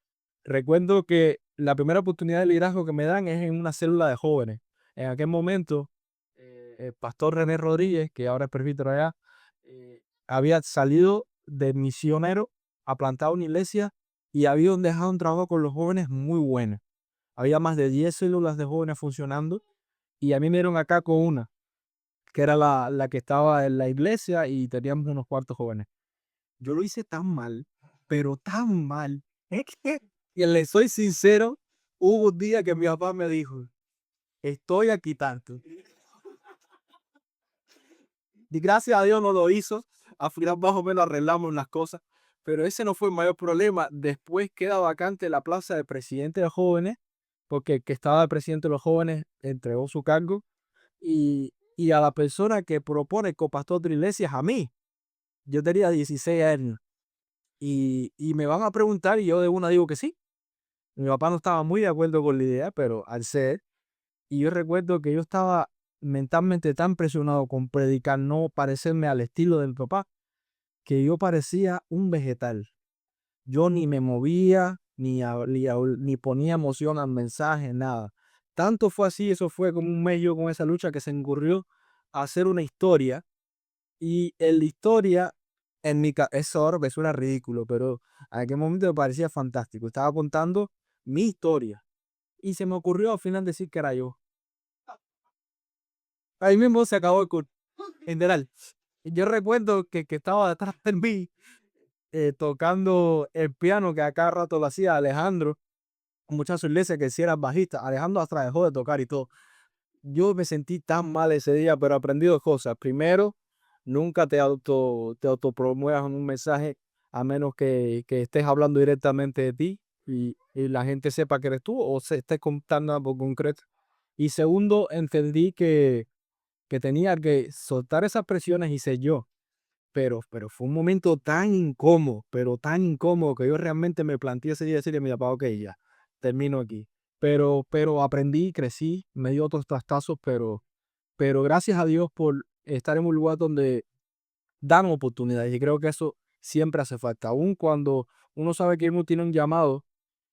Recuerdo que la primera oportunidad de liderazgo que me dan es en una célula de jóvenes. En aquel momento, el pastor René Rodríguez, que ahora es presbítero allá, había salido de misionero a plantar una iglesia y había dejado un trabajo con los jóvenes muy bueno. Había más de 10 células de jóvenes funcionando y a mí me dieron acá con una que era la que estaba en la iglesia y teníamos unos cuantos jóvenes. Yo lo hice tan mal, pero tan mal, es que, y le soy sincero, hubo un día que mi papá me dijo, estoy aquí tanto. Y gracias a Dios no lo hizo, al final más o menos arreglamos las cosas, pero ese no fue el mayor problema. Después queda vacante la plaza de presidente de jóvenes, porque el que estaba de presidente de los jóvenes entregó su cargo y a la persona que propone copastor de la iglesia es a mí. Yo tenía 16 años y me van a preguntar y yo de una digo que sí. Mi papá no estaba muy de acuerdo con la idea, pero al ser, y yo recuerdo que yo estaba mentalmente tan presionado con predicar, no parecerme al estilo de mi papá, que yo parecía un vegetal. Yo ni me movía, ni ponía emoción al mensaje, nada. Tanto fue así, eso fue como un mes yo con esa lucha que se ocurrió a hacer una historia. Y en la historia, eso ahora me suena ridículo, pero en aquel momento me parecía fantástico. Estaba contando mi historia. Y se me ocurrió al final decir que era yo. Ahí mismo se acabó el curso. En general. Yo recuerdo que estaba detrás de mí tocando el piano que a cada rato lo hacía Alejandro, un muchacho de iglesia que sí era bajista. Alejandro hasta dejó de tocar y todo. Yo me sentí tan mal ese día, pero aprendí dos cosas. Primero, nunca te autopromuevas en un mensaje a menos que estés hablando directamente de ti y la gente sepa que eres tú o se estés contando algo concreto. Y segundo, entendí que tenía que soltar esas presiones y ser yo. Pero fue un momento tan incómodo, pero tan incómodo que yo realmente me planteé ese día decirle a mi papá, ok, ya, termino aquí. Pero aprendí, crecí, me dio otros trastazos, pero gracias a Dios por estar en un lugar donde dan oportunidades y creo que eso siempre hace falta. Aun cuando uno sabe que uno tiene un llamado,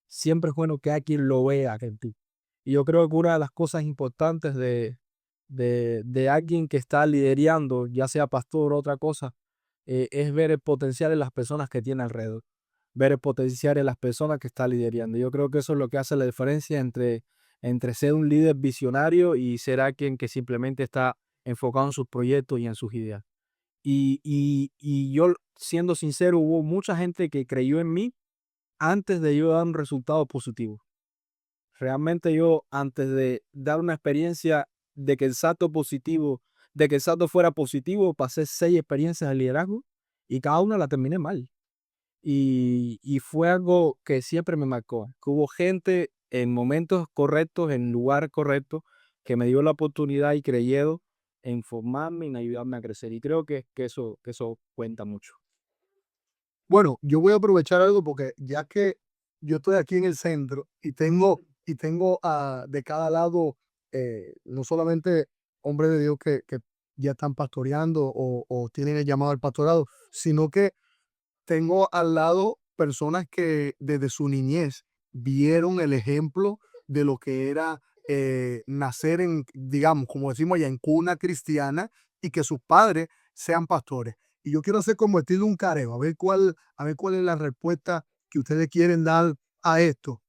siempre es bueno que hay quien lo vea en ti. Y yo creo que una de las cosas importantes de alguien que está liderando, ya sea pastor o otra cosa, es ver el potencial en las personas que tiene alrededor, ver el potencial en las personas que está liderando. Yo creo que eso es lo que hace la diferencia entre ser un líder visionario y ser alguien que simplemente está enfocado en sus proyectos y en sus ideas. Y yo, siendo sincero, hubo mucha gente que creyó en mí antes de yo dar un resultado positivo. Realmente yo, antes de dar una experiencia de que el salto positivo, de que el salto fuera positivo, pasé 6 experiencias de liderazgo y cada una la terminé mal. Y fue algo que siempre me marcó, que hubo gente en momentos correctos, en lugar correcto, que me dio la oportunidad y creyeron en formarme, en ayudarme a crecer. Y creo que eso cuenta mucho. Bueno, yo voy a aprovechar algo porque ya que yo estoy aquí en el centro y tengo de cada lado, no solamente hombres de Dios que ya están pastoreando o tienen el llamado al pastorado, sino que tengo al lado personas que desde su niñez vieron el ejemplo de lo que era nacer en, digamos, como decimos allá, en cuna cristiana y que sus padres sean pastores. Y yo quiero hacer como estilo un careo, a ver cuál es la respuesta que ustedes quieren dar a esto.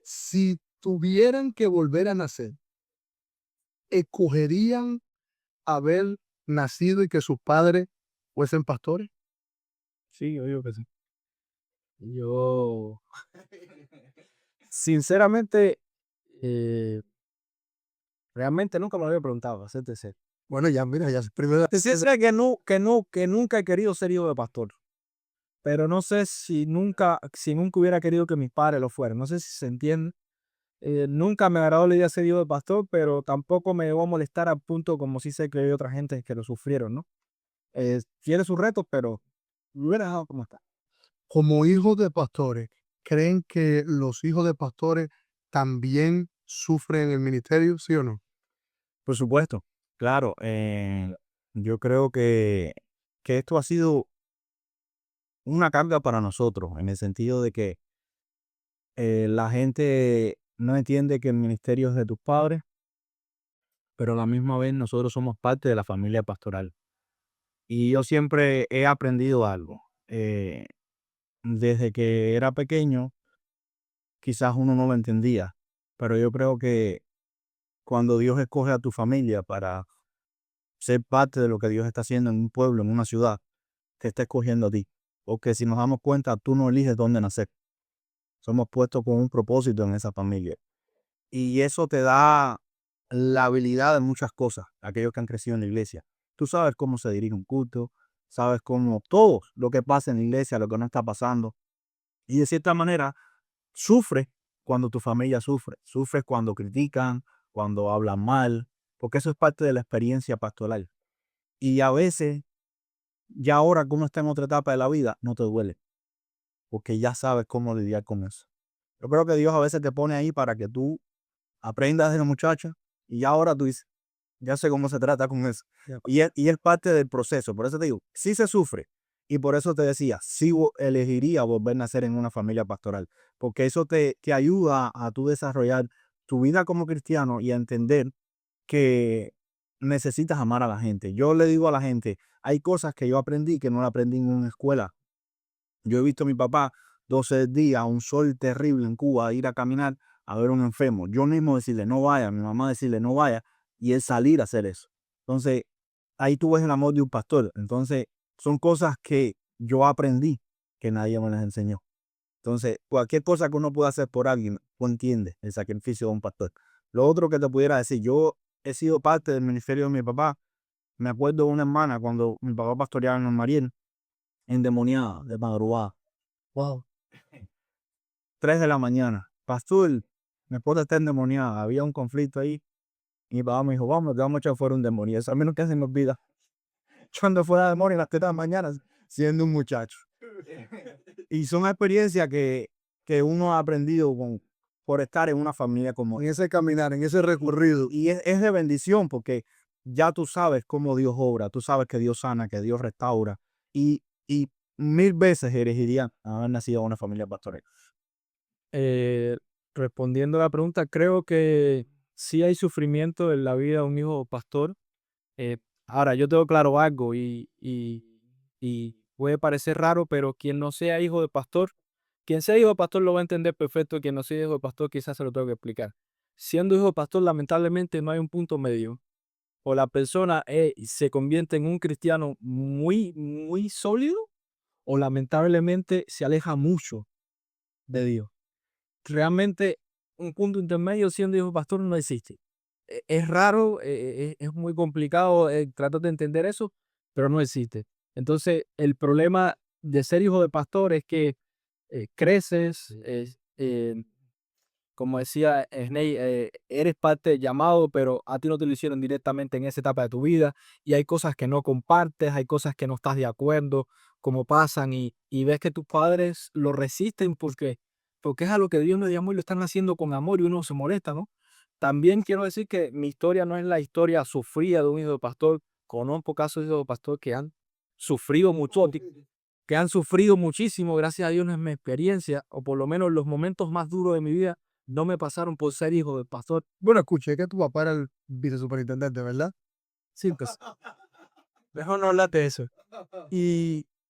Si tuvieran que volver a nacer, ¿escogerían haber nacido y que sus padres fuesen pastores? Sí, yo digo que sí. Yo, sinceramente, eh, realmente nunca me lo había preguntado, para serte sincero. Bueno, ya, mira, ya primero. Sé que nunca he querido ser hijo de pastor, pero no sé si nunca hubiera querido que mis padres lo fueran. No sé si se entiende. Nunca me agradó la idea de ser hijo de pastor, pero tampoco me llegó a molestar al punto como sí sé que hay otra gente que lo sufrieron, ¿no? Tiene sus retos, pero lo hubiera dejado como está. Como hijos de pastores, ¿creen que los hijos de pastores también sufren el ministerio, sí o no? Por supuesto, claro, yo creo que esto ha sido una carga para nosotros, en el sentido de que la gente no entiende que el ministerio es de tus padres, pero a la misma vez nosotros somos parte de la familia pastoral. Y yo siempre he aprendido algo. Desde que era pequeño, quizás uno no lo entendía, pero yo creo que cuando Dios escoge a tu familia para ser parte de lo que Dios está haciendo en un pueblo, en una ciudad, te está escogiendo a ti. Porque si nos damos cuenta, tú no eliges dónde nacer. Somos puestos con un propósito en esa familia. Y eso te da la habilidad de muchas cosas, aquellos que han crecido en la iglesia. Tú sabes cómo se dirige un culto, sabes cómo todo lo que pasa en la iglesia, lo que no está pasando. Y de cierta manera, sufres cuando tu familia sufre. Sufres cuando critican, cuando hablan mal, porque eso es parte de la experiencia pastoral. Y a veces, ya ahora que uno está en otra etapa de la vida, no te duele, porque ya sabes cómo lidiar con eso. Yo creo que Dios a veces te pone ahí para que tú aprendas de la muchacha y ya ahora tú dices, ya sé cómo se trata con eso. Y es parte del proceso. Por eso te digo, sí se sufre. Y por eso te decía, sí elegiría volver a nacer en una familia pastoral. Porque eso te ayuda a tú desarrollar tu vida como cristiano y a entender que necesitas amar a la gente. Yo le digo a la gente, hay cosas que yo aprendí que no la aprendí en una escuela. Yo he visto a mi papá 12 días, un sol terrible en Cuba, ir a caminar a ver a un enfermo. Yo mismo decirle no vaya, mi mamá decirle no vaya y él salir a hacer eso. Entonces, ahí tú ves el amor de un pastor. Entonces, son cosas que yo aprendí que nadie me las enseñó. Entonces, cualquier cosa que uno pueda hacer por alguien, tú entiendes el sacrificio de un pastor. Lo otro que te pudiera decir, yo he sido parte del ministerio de mi papá. Me acuerdo de una hermana cuando mi papá pastoreaba en el Mariel, endemoniada, de madrugada. Wow. 3 de la mañana. Pastor, mi esposa está endemoniada. Había un conflicto ahí. Y mi papá me dijo, vamos, te vamos a echar fuera un demonio. Eso a mí nunca se me olvida. Cuando fuera demonio a las 3 de la mañana, siendo un muchacho. Y son experiencias que uno ha aprendido por estar en una familia como En ese caminar, en ese recorrido. y es de bendición porque ya tú sabes cómo Dios obra, tú sabes que Dios sana, que Dios restaura y mil veces elegiría haber nacido en una familia pastoral. Eh, Respondiendo a la pregunta, creo que sí hay sufrimiento en la vida de un hijo pastor. Ahora, yo tengo claro algo y Y puede parecer raro, pero quien no sea hijo de pastor, quien sea hijo de pastor lo va a entender perfecto, quien no sea hijo de pastor quizás se lo tengo que explicar. Siendo hijo de pastor, lamentablemente no hay un punto medio. O la persona se convierte en un cristiano muy, muy sólido, o lamentablemente se aleja mucho de Dios. Realmente un punto intermedio siendo hijo de pastor no existe. Es raro, es muy complicado tratar de entender eso, pero no existe. Entonces, el problema de ser hijo de pastor es que creces, como decía Sney, eres parte del llamado, pero a ti no te lo hicieron directamente en esa etapa de tu vida y hay cosas que no compartes, hay cosas que no estás de acuerdo, como pasan y ves que tus padres lo resisten porque es a lo que Dios nos llamó y lo están haciendo con amor y uno se molesta, ¿no? También quiero decir que mi historia no es la historia sufrida de un hijo de pastor. Conozco casos de hijos de pastor que han sufrido mucho, que han sufrido muchísimo, gracias a Dios no es mi experiencia, o por lo menos los momentos más duros de mi vida no me pasaron por ser hijo de pastor. Bueno, escuché que tu papá era el vicesuperintendente, ¿verdad? Sí, pues, mejor no hablar de eso.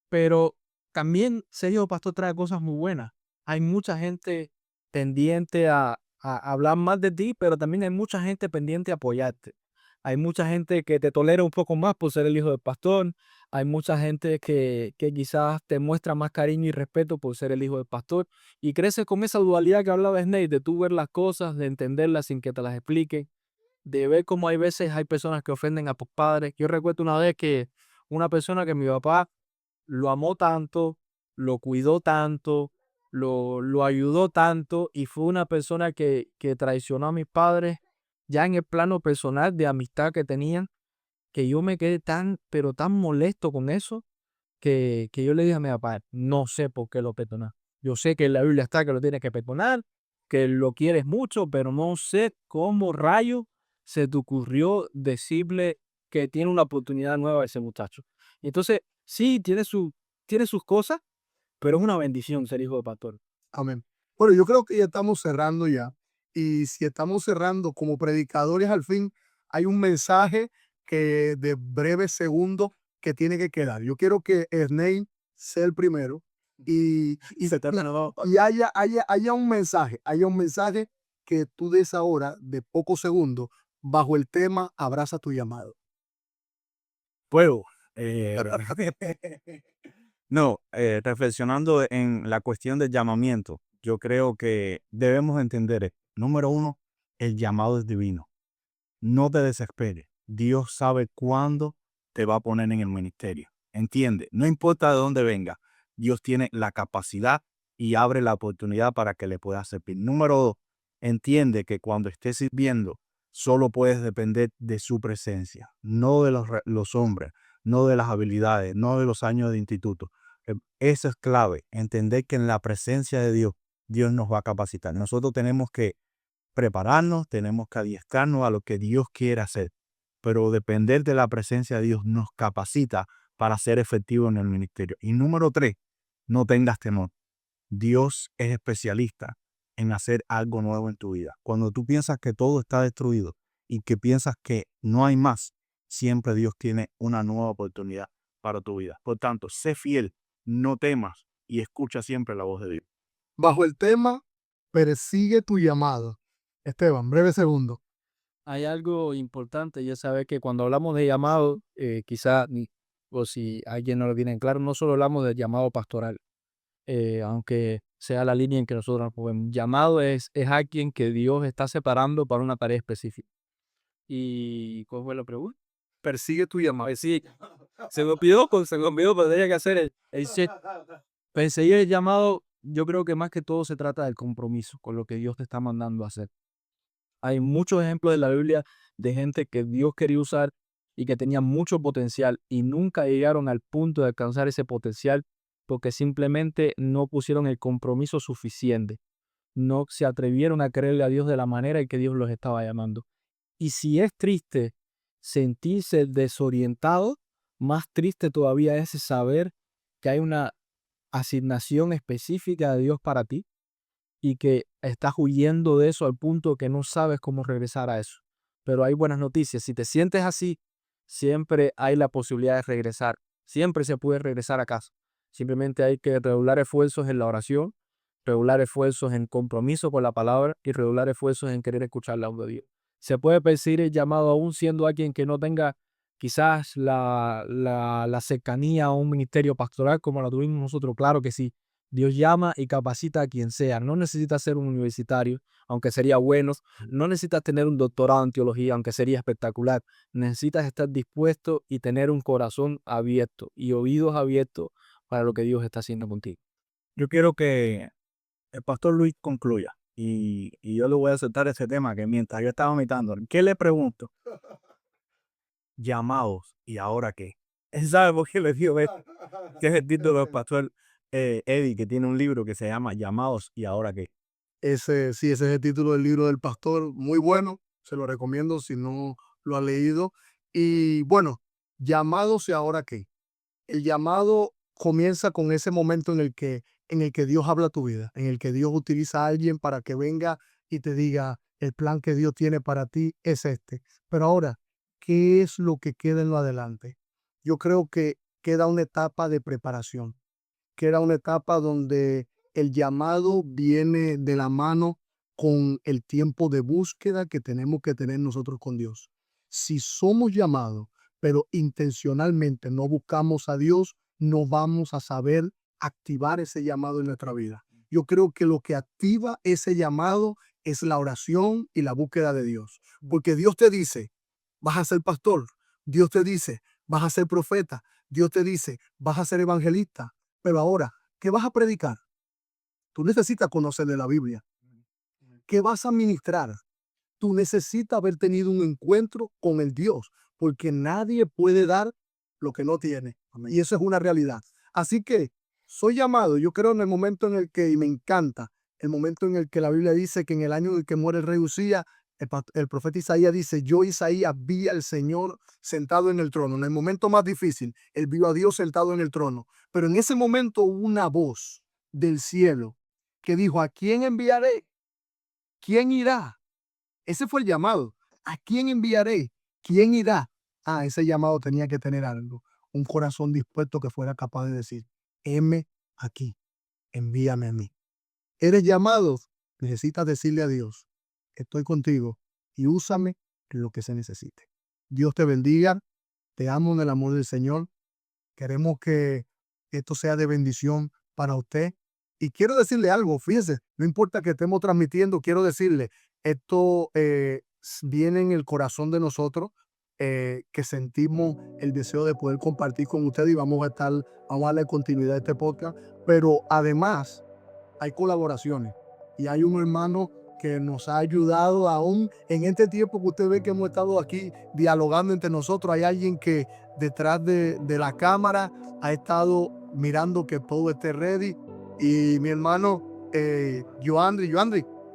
Pero también ser hijo de pastor trae cosas muy buenas. Hay mucha gente pendiente a hablar más de ti, pero también hay mucha gente pendiente a apoyarte. Hay mucha gente que te tolera un poco más por ser el hijo del pastor. Hay mucha gente que quizás te muestra más cariño y respeto por ser el hijo del pastor. Y creces con esa dualidad que hablaba Snake, de tú ver las cosas, de entenderlas sin que te las expliquen, de ver cómo hay veces hay personas que ofenden a tus padres. Yo recuerdo una vez que una persona que mi papá lo amó tanto, lo cuidó tanto, lo ayudó tanto y fue una persona que traicionó a mis padres ya en el plano personal de amistad que tenían, que yo me quedé tan, pero tan molesto con eso, que yo le dije a mi papá, no sé por qué lo perdona. Yo sé que en la Biblia está que lo tienes que perdonar, que lo quieres mucho, pero no sé cómo rayo se te ocurrió decirle que tiene una oportunidad nueva a ese muchacho. Y entonces, sí, tiene sus cosas, pero es una bendición ser hijo de pastor. Amén. Bueno, yo creo que ya estamos cerrando ya. Y si estamos cerrando como predicadores al fin, hay un mensaje que de breves segundos que tiene que quedar. Yo quiero que Snake sea el primero y, Se terminó. y haya un mensaje que tú des ahora de pocos segundos bajo el tema Abraza tu llamado. Puedo. No, reflexionando en la cuestión del llamamiento, yo creo que debemos entender esto. Número uno, el llamado es divino. No te desesperes. Dios sabe cuándo te va a poner en el ministerio. Entiende, no importa de dónde venga, Dios tiene la capacidad y abre la oportunidad para que le puedas servir. Número dos, entiende que cuando estés sirviendo, solo puedes depender de su presencia, no de los hombres, no de las habilidades, no de los años de instituto. Eso es clave, entender que en la presencia de Dios, Dios nos va a capacitar. Nosotros tenemos que prepararnos, tenemos que adiestrarnos a lo que Dios quiere hacer, pero depender de la presencia de Dios nos capacita para ser efectivos en el ministerio. Y número tres, no tengas temor. Dios es especialista en hacer algo nuevo en tu vida. Cuando tú piensas que todo está destruido y que piensas que no hay más, siempre Dios tiene una nueva oportunidad para tu vida. Por tanto, sé fiel, no temas y escucha siempre la voz de Dios. Bajo el tema Persigue tu llamado. Esteban, breve segundo. Hay algo importante, ya sabes que cuando hablamos de llamado, quizá, o si alguien no lo tiene en claro, no solo hablamos del llamado pastoral, aunque sea la línea en que nosotros nos movemos. Llamado es alguien que Dios está separando para una tarea específica. ¿Y cuál fue la pregunta? Persigue tu llamado. Pues sí, se me olvidó, pero tenía que hacer el set. Perseguir el llamado, yo creo que más que todo se trata del compromiso con lo que Dios te está mandando a hacer. Hay muchos ejemplos de la Biblia de gente que Dios quería usar y que tenía mucho potencial y nunca llegaron al punto de alcanzar ese potencial porque simplemente no pusieron el compromiso suficiente. No se atrevieron a creerle a Dios de la manera en que Dios los estaba llamando. Y si es triste sentirse desorientado, más triste todavía es saber que hay una asignación específica de Dios para ti y que estás huyendo de eso al punto que no sabes cómo regresar a eso. Pero hay buenas noticias. Si te sientes así, siempre hay la posibilidad de regresar. siempre se puede regresar a casa. Simplemente hay que redoblar esfuerzos en la oración, redoblar esfuerzos en compromiso con la palabra y redoblar esfuerzos en querer escuchar la voz de Dios. Se puede percibir el llamado aún siendo alguien que no tenga quizás la cercanía a un ministerio pastoral como la tuvimos nosotros. Claro que sí. Dios llama y capacita a quien sea. No necesitas ser un universitario, aunque sería bueno. No necesitas tener un doctorado en teología, aunque sería espectacular. Necesitas estar dispuesto y tener un corazón abierto y oídos abiertos para lo que Dios está haciendo contigo. Yo quiero que el pastor Luis concluya y yo le voy a aceptar ese tema que mientras yo estaba meditando, ¿qué le pregunto? Llamados, ¿y ahora qué? Él sabe por qué le digo esto, que es el título del pastor Eddie, que tiene un libro que se llama Llamados, ¿y ahora qué? Ese es el título del libro del pastor, muy bueno, se lo recomiendo si no lo ha leído. Y bueno, llamados y ahora qué. El llamado comienza con ese momento en el que Dios habla a tu vida, en el que Dios utiliza a alguien para que venga y te diga, el plan que Dios tiene para ti es este. Pero ahora, ¿qué es lo que queda en lo adelante? Yo creo que queda una etapa de preparación, queda una etapa donde el llamado viene de la mano con el tiempo de búsqueda que tenemos que tener nosotros con Dios. Si somos llamados, pero intencionalmente no buscamos a Dios, no vamos a saber activar ese llamado en nuestra vida. Yo creo que lo que activa ese llamado es la oración y la búsqueda de Dios. Porque Dios te dice, vas a ser pastor. Dios te dice, vas a ser profeta. Dios te dice, vas a ser evangelista. Pero ahora, ¿qué vas a predicar? Tú necesitas conocer de la Biblia. ¿Qué vas a ministrar? Tú necesitas haber tenido un encuentro con el Dios, porque nadie puede dar lo que no tiene. Y eso es una realidad. Así que soy llamado, yo creo en el momento en el que, y me encanta, el momento en el que la Biblia dice que en el año en el que muere el rey Usías, el profeta Isaías dice, yo Isaías vi al Señor sentado en el trono. En el momento más difícil, él vio a Dios sentado en el trono. Pero en ese momento hubo una voz del cielo que dijo, ¿a quién enviaré? ¿Quién irá? Ese fue el llamado. ¿A quién enviaré? ¿Quién irá? Ese llamado tenía que tener algo. Un corazón dispuesto que fuera capaz de decir, heme aquí, envíame a mí. ¿Eres llamado? Necesitas decirle a Dios, estoy contigo y úsame en lo que se necesite. Dios te bendiga. Te amo en el amor del Señor. Queremos que esto sea de bendición para usted. Y quiero decirle algo, fíjese, no importa que estemos transmitiendo, quiero decirle, esto viene en el corazón de nosotros, que sentimos el deseo de poder compartir con ustedes y vamos a darle continuidad a este podcast. Pero además, hay colaboraciones y hay un hermano que nos ha ayudado aún en este tiempo que usted ve que hemos estado aquí dialogando entre nosotros. Hay alguien que detrás de la cámara ha estado mirando que todo esté ready. Y mi hermano Joandri,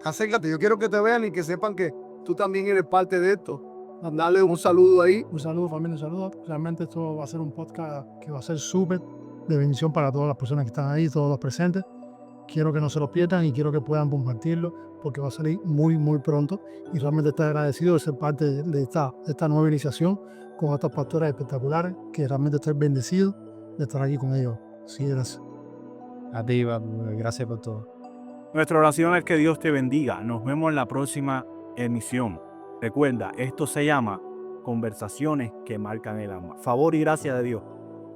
acércate, yo quiero que te vean y que sepan que tú también eres parte de esto. Darle un saludo ahí. Un saludo, familia, un saludo. Realmente esto va a ser un podcast que va a ser súper de bendición para todas las personas que están ahí, todos los presentes. Quiero que no se lo pierdan y quiero que puedan compartirlo porque va a salir muy, muy pronto. Y realmente estoy agradecido de ser parte de esta nueva iniciación con estas pastoras espectaculares, que realmente estoy bendecido de estar aquí con ellos. Sí, gracias. A ti, gracias por todo. Nuestra oración es que Dios te bendiga. Nos vemos en la próxima emisión. Recuerda, esto se llama Conversaciones que marcan el alma. Favor y gracia de Dios.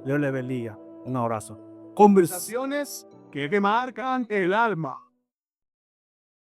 Dios le bendiga. Un abrazo. Conversaciones que marcan el alma.